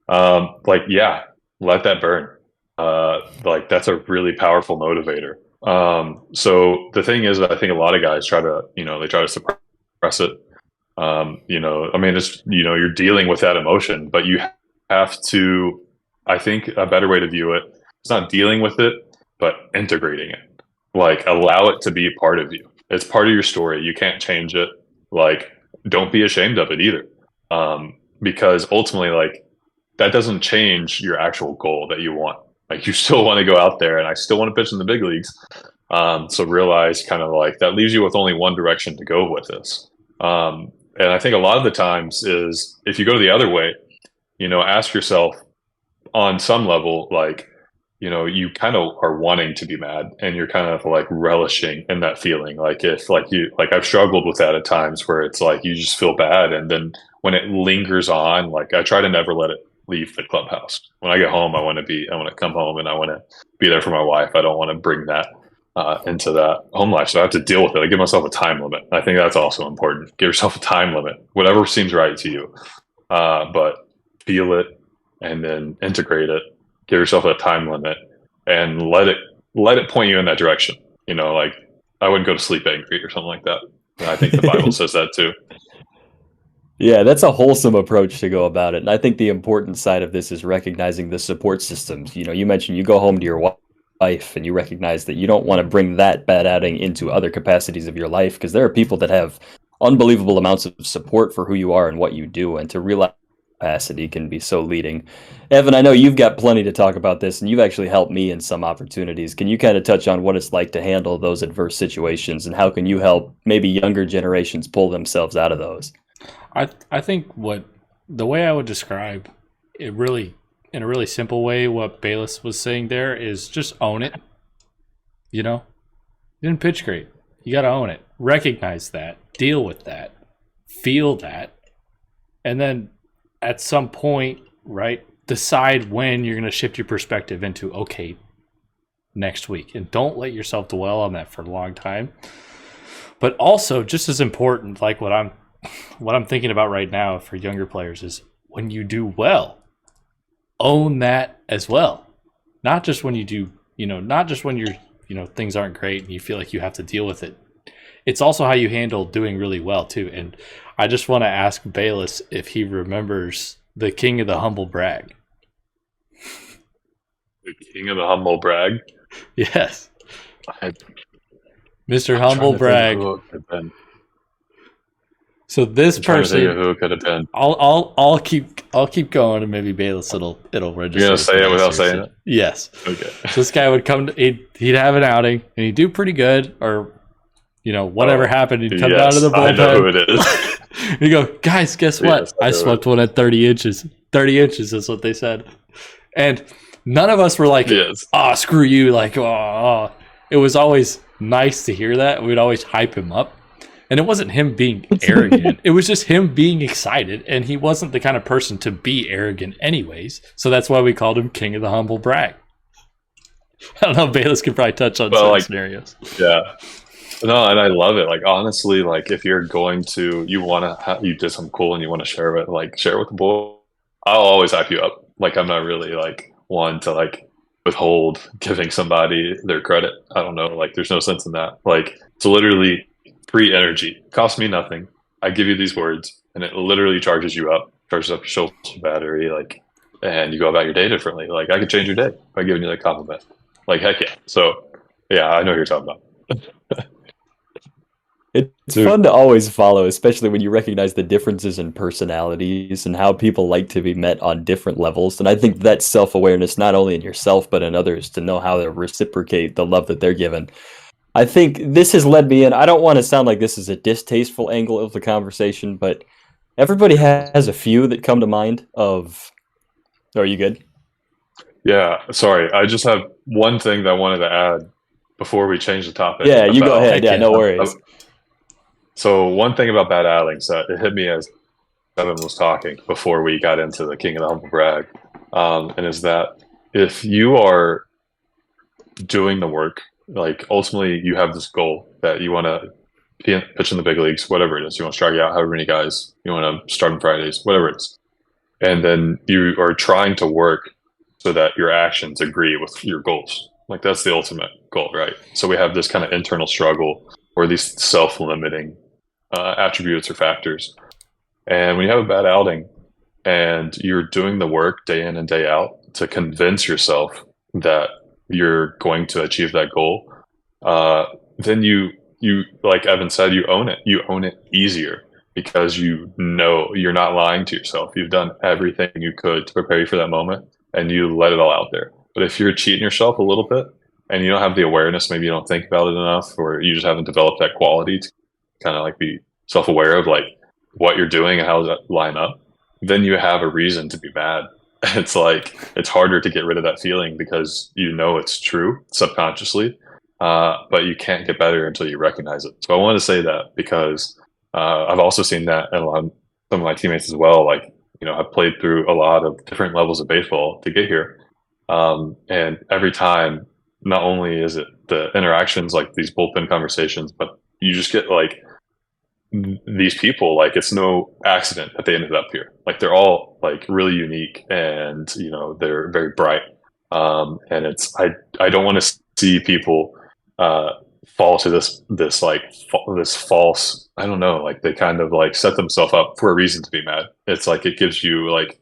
Let that burn. That's a really powerful motivator. So the thing is, I think a lot of guys try to suppress it. You're dealing with that emotion, but you have to, I think a better way to view it, it's not dealing with it, but integrating it. Like, allow it to be a part of you. It's part of your story. You can't change it. Like, don't be ashamed of it either. Because ultimately, like, that doesn't change your actual goal that you want. Like, you still want to go out there, and I still want to pitch in the big leagues. So realize kind of like that leaves you with only one direction to go with this. And I think a lot of the times is if you go the other way, ask yourself on some level, like, you kind of are wanting to be mad and you're kind of like relishing in that feeling. Like if I've struggled with that at times where it's like, you just feel bad. And then when it lingers on, like I try to never let it leave the clubhouse. When I get home, I want to come home and I want to be there for my wife. I don't want to bring that into that home life. So I have to deal with it. I give myself a time limit. I think that's also important. Give yourself a time limit, whatever seems right to you. But feel it and then integrate it. Give yourself a time limit and let it point you in that direction. Like I wouldn't go to sleep angry or something like that. And I think the Bible says that too. Yeah, that's a wholesome approach to go about it. And I think the important side of this is recognizing the support systems. You mentioned you go home to your wife and you recognize that you don't want to bring that bad outing into other capacities of your life because there are people that have unbelievable amounts of support for who you are and what you do. And to realize capacity can be so leading. Evan, I know you've got plenty to talk about this and you've actually helped me in some opportunities. Can you kind of touch on what it's like to handle those adverse situations and how can you help maybe younger generations pull themselves out of those? I think what the way I would describe it really in a really simple way what Bayless was saying there is just own it. You know, you didn't pitch great. You got to own it. Recognize that. Deal with that. Feel that. And then at some point, right, decide when you're going to shift your perspective into, okay, next week. And don't let yourself dwell on that for a long time. But also, just as important, like what I'm thinking about right now for younger players is when you do well, own that as well. Not just when you do, not just when you're, things aren't great and you feel like you have to deal with it. It's also how you handle doing really well too. And I just want to ask Bayless if he remembers the king of the humble brag. The king of the humble brag. Yes. I, Mr. I'm Humble trying to think Brag. who it could have been. So this I'm trying to think of person, who it could have been. I'll keep going, and maybe Bayless it'll register. You're gonna say it without saying it? Yes. Okay. So this guy would come. He'd have an outing, and he'd do pretty good, or whatever happened, he'd come down to the I know who bullpen. it is. He'd go, guys, guess what? Yes, I know swept it. one at 30 inches. 30 inches is what they said, and none of us were like, Yes. "Oh, screw you!" Like, oh. It was always nice to hear that. We'd always hype him up. And it wasn't him being arrogant. It was just him being excited. And he wasn't the kind of person to be arrogant anyways. So that's why we called him King of the Humble Brag. I don't know. Bayless could probably touch on certain scenarios. Yeah. No, and I love it. Like, honestly, like, if you're going to, you did something cool and you want to share it, like, share it with the boy. I'll always hype you up. Like, I'm not really, like, one to, like, withhold giving somebody their credit. I don't know. Like, there's no sense in that. Like, it's literally free energy. Costs me nothing. I give you these words, and it literally charges you up, charges up your social battery, like, and you go about your day differently. Like, I could change your day by giving you that compliment. Like, heck yeah. So, yeah, I know what you're talking about. It's fun to always follow, especially when you recognize the differences in personalities and how people like to be met on different levels. And I think that's self-awareness, not only in yourself, but in others, to know how to reciprocate the love that they're given. I think this has led me in. I don't want to sound like this is a distasteful angle of the conversation, but everybody has a few that come to mind of. Are you good? Yeah, sorry. I just have one thing that I wanted to add before we change the topic. Yeah, you go ahead. Yeah, no worries. So one thing about bad outlings that it hit me as Evan was talking before we got into the King of the Humble Brag, and is that if you are doing the work, like ultimately you have this goal that you want to pitch in the big leagues, whatever it is, you want to strike out however many guys, you want to start on Fridays, whatever it is, and then you are trying to work so that your actions agree with your goals. Like that's the ultimate goal, right? So we have this kind of internal struggle or these self-limiting attributes or factors. And when you have a bad outing and you're doing the work day in and day out to convince yourself that you're going to achieve that goal, then you like Evan said, you own it. You own it easier because you know you're not lying to yourself. You've done everything you could to prepare you for that moment and you let it all out there. But if you're cheating yourself a little bit and you don't have the awareness, maybe you don't think about it enough, or you just haven't developed that quality to kind of like be self-aware of like what you're doing and how does that line up, then you have a reason to be mad. It's like, it's harder to get rid of that feeling because you know it's true subconsciously, but you can't get better until you recognize it. So I wanted to say that because I've also seen that in some of my teammates as well. Like, I've played through a lot of different levels of baseball to get here. And every time, not only is it the interactions, like these bullpen conversations, but you just get like these people, like it's no accident that they ended up here. Like they're all like really unique and, they're very bright. And I don't want to see people fall to this false I don't know, like they kind of like set themselves up for a reason to be mad. It's like it gives you like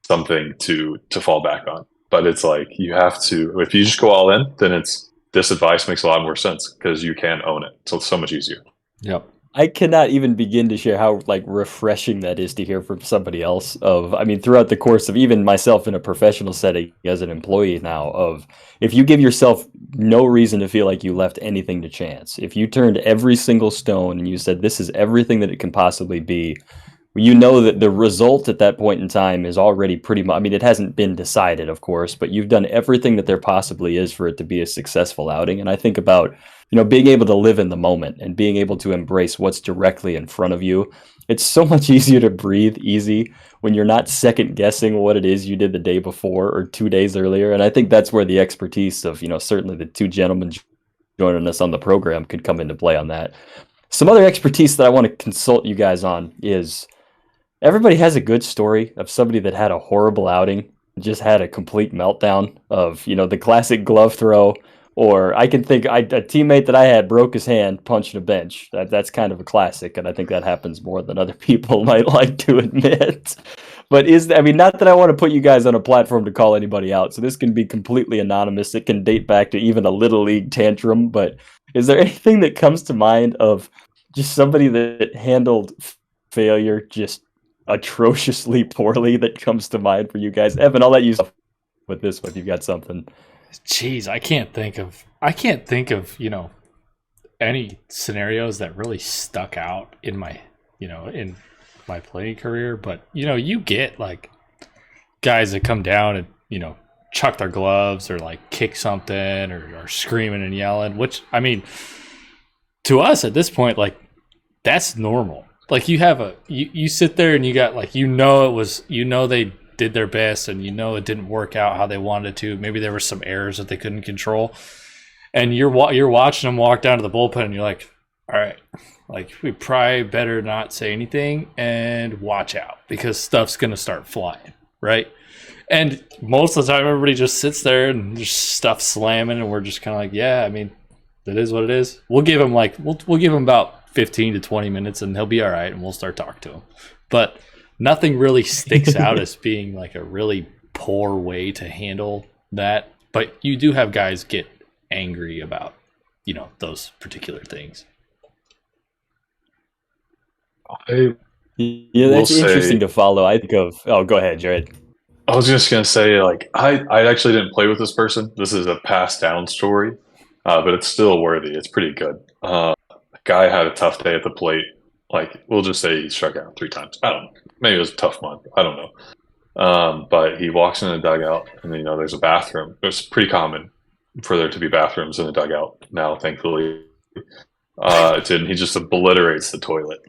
something to fall back on. But it's like you have to, if you just go all in, then it's this advice makes a lot more sense because you can own it. So it's so much easier. Yep. I cannot even begin to share how like refreshing that is to hear from somebody else. I mean, throughout the course of even myself in a professional setting as an employee now, of if you give yourself no reason to feel like you left anything to chance, if you turned every single stone and you said this is everything that it can possibly be, you know that the result at that point in time is already pretty much, I mean, it hasn't been decided, of course, but you've done everything that there possibly is for it to be a successful outing. And I think about, being able to live in the moment and being able to embrace what's directly in front of you. It's so much easier to breathe easy when you're not second guessing what it is you did the day before or 2 days earlier. And I think that's where the expertise of, certainly the two gentlemen joining us on the program could come into play on that. Some other expertise that I want to consult you guys on is, everybody has a good story of somebody that had a horrible outing, just had a complete meltdown of, the classic glove throw. Or I can think a teammate that I had broke his hand punching a bench. That's kind of a classic, and I think that happens more than other people might like to admit. But not that I want to put you guys on a platform to call anybody out, so this can be completely anonymous. It can date back to even a little league tantrum, but is there anything that comes to mind of just somebody that handled failure just atrociously poorly that comes to mind for you guys? Evan, I'll let you with this one if you've got something. Jeez, I can't think of any scenarios that really stuck out in my in my playing career, but you get like guys that come down and chuck their gloves or like kick something or are screaming and yelling, which I mean to us at this point, like that's normal. Like you sit there and you got like they did their best and it didn't work out how they wanted to. Maybe there were some errors that they couldn't control, and you're watching them walk down to the bullpen and you're like, all right, like we probably better not say anything and watch out because stuff's gonna start flying, right? And most of the time everybody just sits there and just stuff slamming and we're just kind of like, yeah, I mean, that is what it is. We'll give him we'll give him about 15 to 20 minutes and he'll be all right and we'll start talking to him. But nothing really sticks out as being like a really poor way to handle that. But you do have guys get angry about, those particular things. Yeah, that's interesting to follow. I think of, go ahead, Jared. I was just gonna say, like, I actually didn't play with this person. This is a passed down story, but it's still worthy. It's pretty good. A guy had a tough day at the plate. Like, we'll just say he struck out 3 times. I don't know. Maybe it was a tough month. I don't know. But he walks in the dugout, and there's a bathroom. It's pretty common for there to be bathrooms in the dugout now, thankfully. He just obliterates the toilet.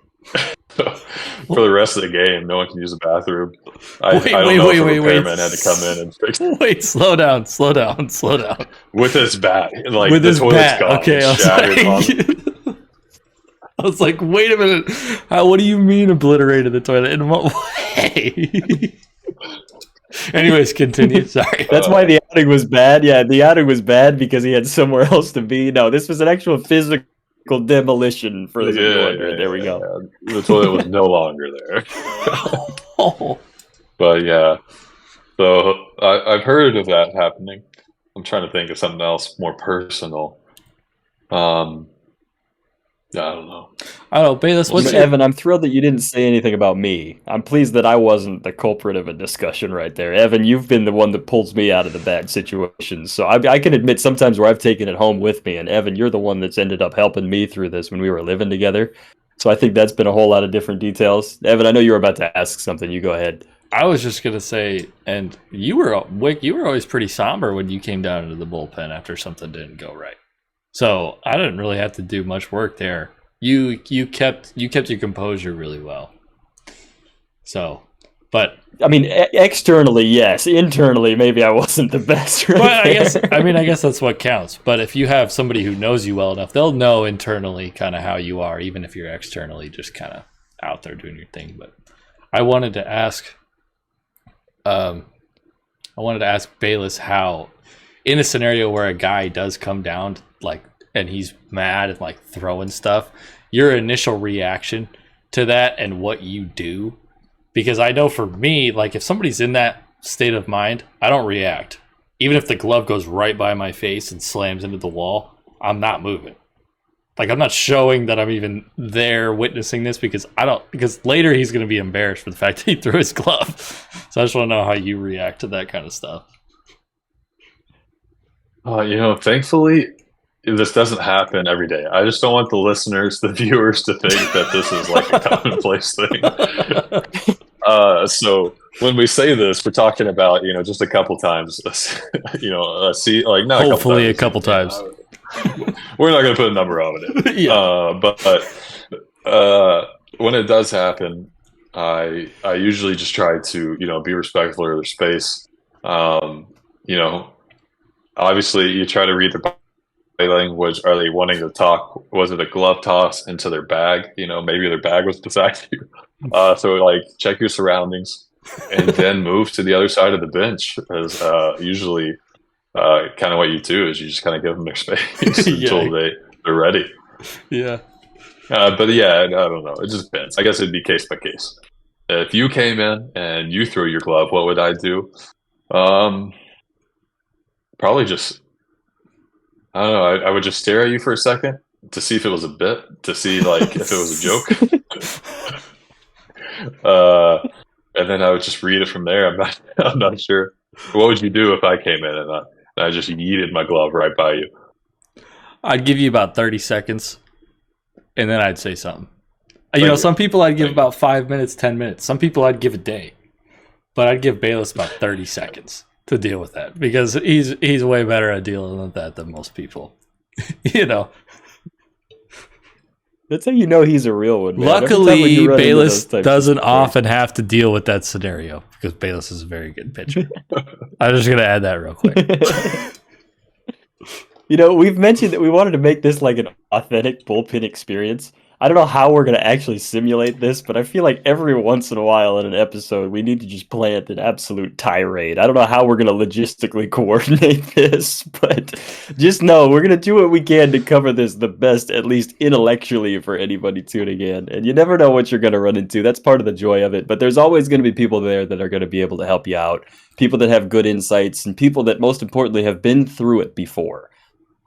For the rest of the game, no one can use the bathroom. I don't know if a repairman had to come in and fix it. Wait, slow down. With his bat. Like, with the his toilet's bat. gone. Okay, I was like, wait a minute. What do you mean obliterated the toilet? In what way? Anyways, continue. Sorry. That's why the outing was bad. Yeah, the outing was bad because he had somewhere else to be. No, this was an actual physical demolition for the There we go. The toilet was no longer there. Oh. But yeah, so I've heard of that happening. I'm trying to think of something else more personal. I don't know. Bayless, Evan, I'm thrilled that you didn't say anything about me. I'm pleased that I wasn't the culprit of a discussion right there. Evan, you've been the one that pulls me out of the bad situations. So I can admit sometimes where I've taken it home with me, and Evan, you're the one that's ended up helping me through this when we were living together. So I think that's been a whole lot of different details. Evan, I know you were about to ask something. You go ahead. I was just going to say, and you were always pretty somber when you came down into the bullpen after something didn't go right. So I didn't really have to do much work there. You kept your composure really well. So, but I mean, externally, yes. Internally, maybe I wasn't the best. Right, but I guess that's what counts. But if you have somebody who knows you well enough, they'll know internally kind of how you are, even if you're externally just kind of out there doing your thing. But I wanted to ask Bayless how, in a scenario where a guy does come down like and he's mad and like throwing stuff, your initial reaction to that and what you do. Because I know for me, like if somebody's in that state of mind, I don't react. Even if the glove goes right by my face and slams into the wall, I'm not moving. Like I'm not showing that I'm even there witnessing this because later he's going to be embarrassed for the fact that he threw his glove. So I just want to know how you react to that kind of stuff. Thankfully, this doesn't happen every day. I just don't want the listeners, the viewers, to think that this is like a commonplace thing. So when we say this, we're talking about just a couple times. Not hopefully a couple times. We're not going to put a number on it. Yeah. But when it does happen, I usually just try to be respectful of their space. Obviously, you try to read the body language. Are they wanting to talk? Was it a glove toss into their bag? Maybe their bag was beside you. So like check your surroundings and then move to the other side of the bench. As usually, kind of what you do is you just kind of give them their space until they're ready. Yeah. But yeah, I don't know. It just depends. I guess it'd be case by case. If you came in and you threw your glove, what would I do? Probably just, I don't know. I would just stare at you for a second to see if it was a bit, to see like if it was a joke. And then I would just read it from there. I'm not sure. What would you do if I came in and I just yeeted my glove right by you? I'd give you about 30 seconds, and then I'd say something. Some people I'd give about 5 minutes, 10 minutes. Some people I'd give a day. But I'd give Bayless about 30 seconds to deal with that because he's way better at dealing with that than most people. That's how you know he's a real one, man. Luckily, Bayless doesn't often have to deal with that scenario because Bayless is a very good pitcher. I'm just going to add that real quick. We've mentioned that we wanted to make this like an authentic bullpen experience. I don't know how we're going to actually simulate this, but I feel like every once in a while in an episode, we need to just plant an absolute tirade. I don't know how we're going to logistically coordinate this, but just know we're going to do what we can to cover this the best, at least intellectually, for anybody tuning in. And you never know what you're going to run into. That's part of the joy of it. But there's always going to be people there that are going to be able to help you out, people that have good insights, and people that most importantly have been through it before.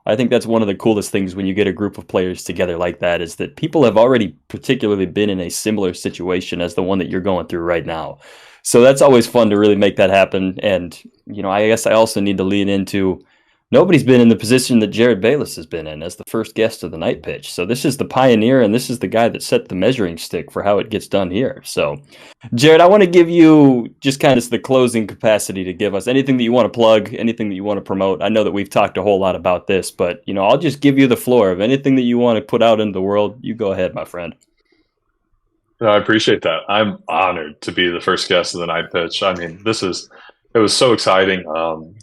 I think that's one of the coolest things when you get a group of players together like that is that people have already particularly been in a similar situation as the one that you're going through right now. So that's always fun to really make that happen. And, I guess I also need to lean into nobody's been in the position that Jarod Bayless has been in as the first guest of the night pitch. So this is the pioneer and this is the guy that set the measuring stick for how it gets done here. So, Jarod, I want to give you just kind of the closing capacity to give us anything that you want to plug, anything that you want to promote. I know that we've talked a whole lot about this, but, I'll just give you the floor of anything that you want to put out into the world. You go ahead, my friend. No, I appreciate that. I'm honored to be the first guest of the night pitch. I mean, it was so exciting.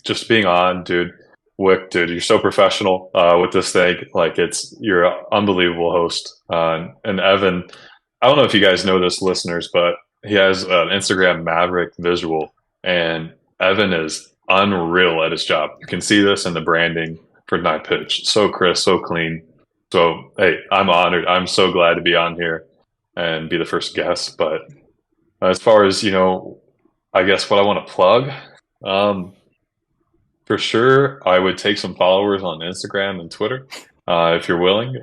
Just being on, dude. Wick, dude, you're so professional with this thing. Like you're an unbelievable host. And Evan, I don't know if you guys know this, listeners, but he has an Instagram Maverick visual, and Evan is unreal at his job. You can see this in the branding for Night Pitch. So crisp, so clean. So, hey, I'm honored. I'm so glad to be on here and be the first guest. But as far as, I guess what I want to plug, for sure, I would take some followers on Instagram and Twitter, if you're willing.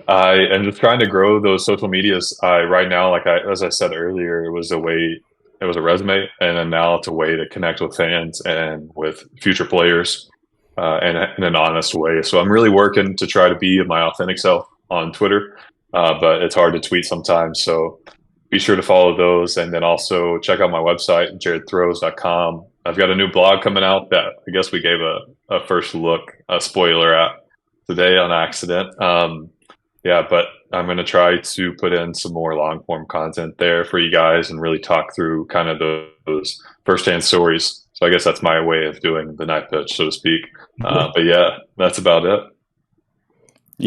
I am just trying to grow those social medias. Right now, as I said earlier, it was a resume, and then now it's a way to connect with fans and with future players, and in an honest way. So I'm really working to try to be my authentic self on Twitter, but it's hard to tweet sometimes. So be sure to follow those, and then also check out my website, jarodthrows.com. I've got a new blog coming out that I guess we gave a first look, a spoiler at today on accident. But I'm going to try to put in some more long form content there for you guys and really talk through kind of those firsthand stories. So I guess that's my way of doing the night pitch, so to speak. But yeah, that's about it.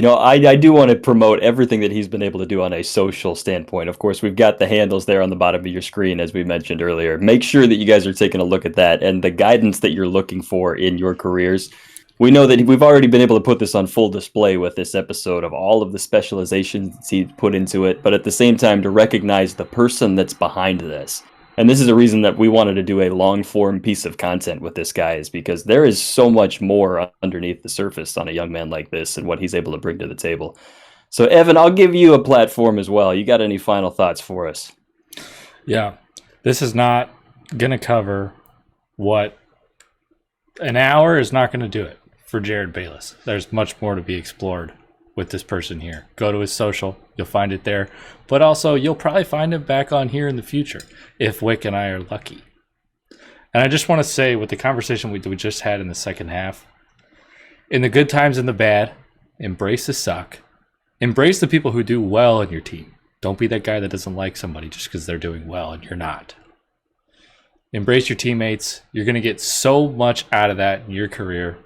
I do want to promote everything that he's been able to do on a social standpoint. Of course, we've got the handles there on the bottom of your screen, as we mentioned earlier. Make sure that you guys are taking a look at that and the guidance that you're looking for in your careers. We know that we've already been able to put this on full display with this episode of all of the specializations he put into it, but at the same time to recognize the person that's behind this. And this is a reason that we wanted to do a long form piece of content with this guy, is because there is so much more underneath the surface on a young man like this and what he's able to bring to the table. So, Evan, I'll give you a platform as well. You got any final thoughts for us? Yeah, this is not going to cover what an hour is not going to do it for Jarod Bayless. There's much more to be explored with this person here. Go to his social, you'll find it there. But also, you'll probably find him back on here in the future if Wick and I are lucky. And I just want to say, with the conversation we just had in the second half, in the good times and the bad, embrace the suck. Embrace the people who do well in your team. Don't be that guy that doesn't like somebody just because they're doing well and you're not. Embrace your teammates. You're going to get so much out of that in your career,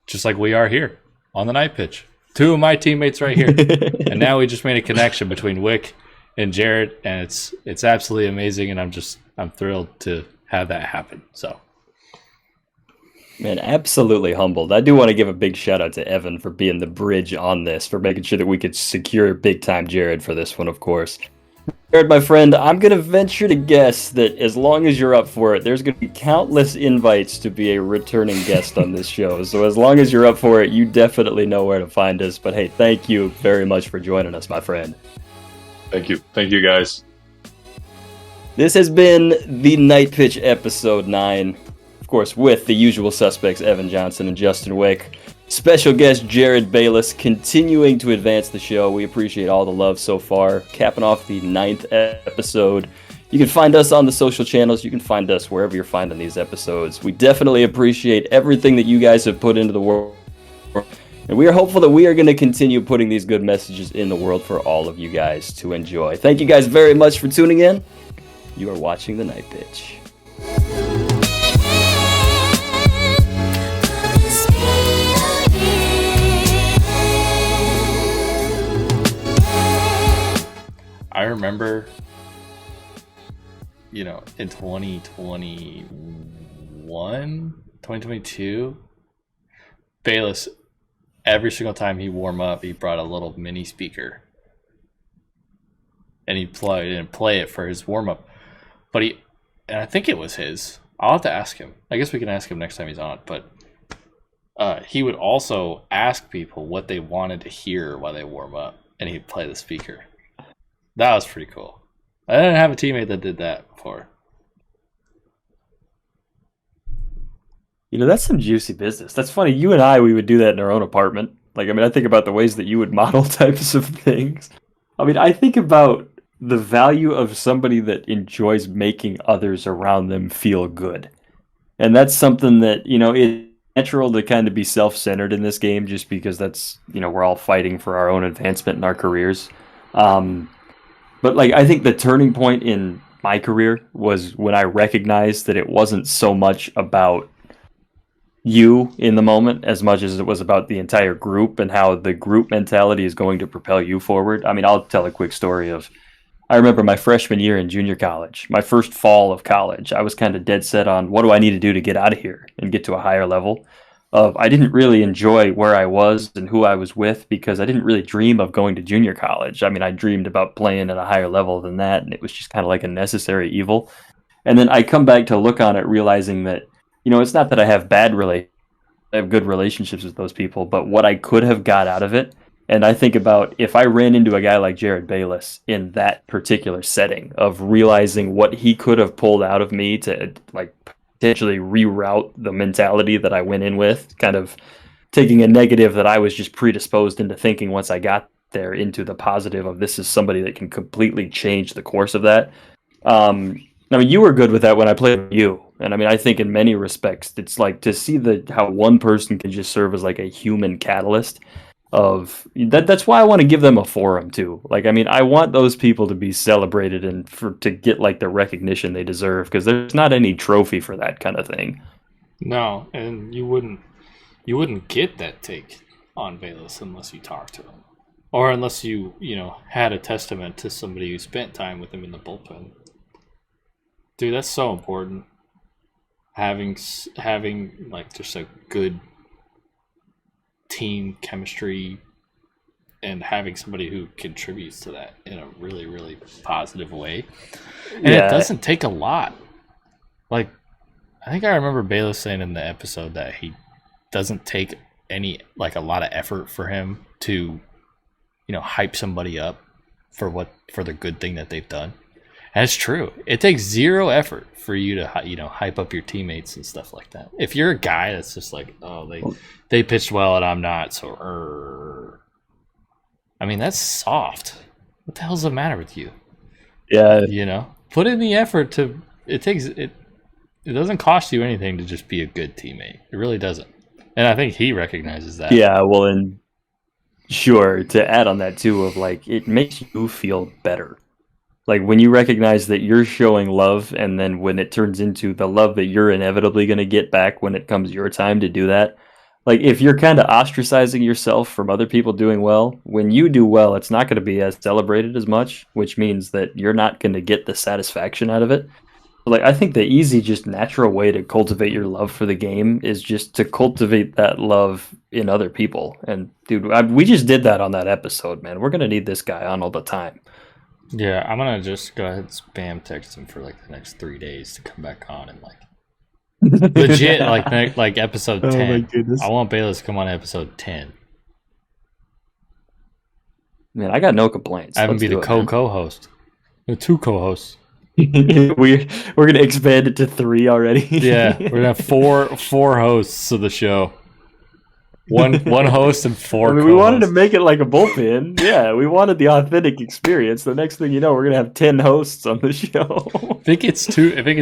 just like we are here on the night pitch. 2 of my teammates right here. And now we just made a connection between Wick and Jarod, and it's absolutely amazing, and I'm thrilled to have that happen. So, man, absolutely humbled. I do want to give a big shout out to Evan for being the bridge on this, for making sure that we could secure big time Jarod for this one, of course. Jarod, my friend, I'm going to venture to guess that as long as you're up for it, there's going to be countless invites to be a returning guest on this show. So as long as you're up for it, you definitely know where to find us. But hey, thank you very much for joining us, my friend. Thank you. Thank you, guys. This has been the Night Pitch episode 9. Of course, with the usual suspects, Evan Johnson and Justin Wick. Special guest Jarod Bayless continuing to advance the show. We appreciate all the love so far. Capping off the 9th episode. You can find us on the social channels. You can find us wherever you're finding these episodes. We definitely appreciate everything that you guys have put into the world. And we are hopeful that we are going to continue putting these good messages in the world for all of you guys to enjoy. Thank you guys very much for tuning in. You are watching The Night Pitch. I remember, in 2022, Bayless, every single time he warm up, he brought a little mini speaker. And he'd play it for his warm up. And I think it was his. I'll have to ask him. I guess we can ask him next time he's on. But he would also ask people what they wanted to hear while they warm up. And he'd play the speaker. That was pretty cool. I didn't have a teammate that did that before. That's some juicy business. That's funny. You and we would do that in our own apartment. I think about the ways that you would model types of things. I think about the value of somebody that enjoys making others around them feel good. And that's something that, it's natural to kind of be self-centered in this game just because that's, we're all fighting for our own advancement in our careers. But I think the turning point in my career was when I recognized that it wasn't so much about you in the moment as much as it was about the entire group and how the group mentality is going to propel you forward. I'll tell a quick story of, I remember my freshman year in junior college, my first fall of college, I was kind of dead set on what do I need to do to get out of here and get to a higher level. I didn't really enjoy where I was and who I was with because I didn't really dream of going to junior college. I dreamed about playing at a higher level than that, and it was just kind of like a necessary evil. And then I come back to look on it realizing that, it's not that I have I have good relationships with those people, but what I could have got out of it. And I think about if I ran into a guy like Jarod Bayless in that particular setting of realizing what he could have pulled out of me to potentially reroute the mentality that I went in with, kind of taking a negative that I was just predisposed into thinking once I got there into the positive of this is somebody that can completely change the course of that. You were good with that when I played with you. And I think in many respects, it's to see how one person can just serve as a human catalyst of that. That's why I want to give them a forum too. I want those people to be celebrated and to get the recognition they deserve, because there's not any trophy for that kind of thing. No, and you wouldn't get that take on Bayless unless you talked to him, or unless you had a testament to somebody who spent time with him in the bullpen. Dude, that's so important. Having just a good team chemistry and having somebody who contributes to that in a really, really positive way. And it doesn't take a lot. Like, I think I remember Bayless saying in the episode that he doesn't take a lot of effort for him to, hype somebody up for the good thing that they've done. And it's true. It takes zero effort for you to, hype up your teammates and stuff like that. If you're a guy that's just like, oh, they pitched well and I'm not, so that's soft. What the hell's the matter with you? Yeah. Put in the effort to. It doesn't cost you anything to just be a good teammate. It really doesn't. And I think he recognizes that. Yeah, well, and sure, to add on that too, of like, it makes you feel better. Like when you recognize that you're showing love, and then when it turns into the love that you're inevitably going to get back when it comes your time to do that. Like if you're kind of ostracizing yourself from other people doing well, when you do well, it's not going to be as celebrated as much, which means that you're not going to get the satisfaction out of it. Like I think the easy, just natural way to cultivate your love for the game is just to cultivate that love in other people. And dude, we just did that on that episode, man. We're going to need this guy on all the time. Yeah, I'm going to just go ahead and spam text him for like the next 3 days to come back on and like legit, like episode 10. Oh my goodness. I want Bayless to come on epised 10. Man, I got no complaints. I have him be the co-host. The 2 co-hosts. We're gonna expand it to 3 already. Yeah, we're gonna have four hosts of the show. One host and 4 co-hosts. We wanted to make it like a bullpen. Yeah, we wanted the authentic experience. The next thing you know, we're gonna have 10 hosts on the show. If it gets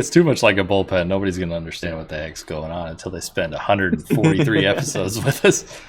too much like a bullpen, nobody's gonna understand what the heck's going on until they spend 143 episodes with us.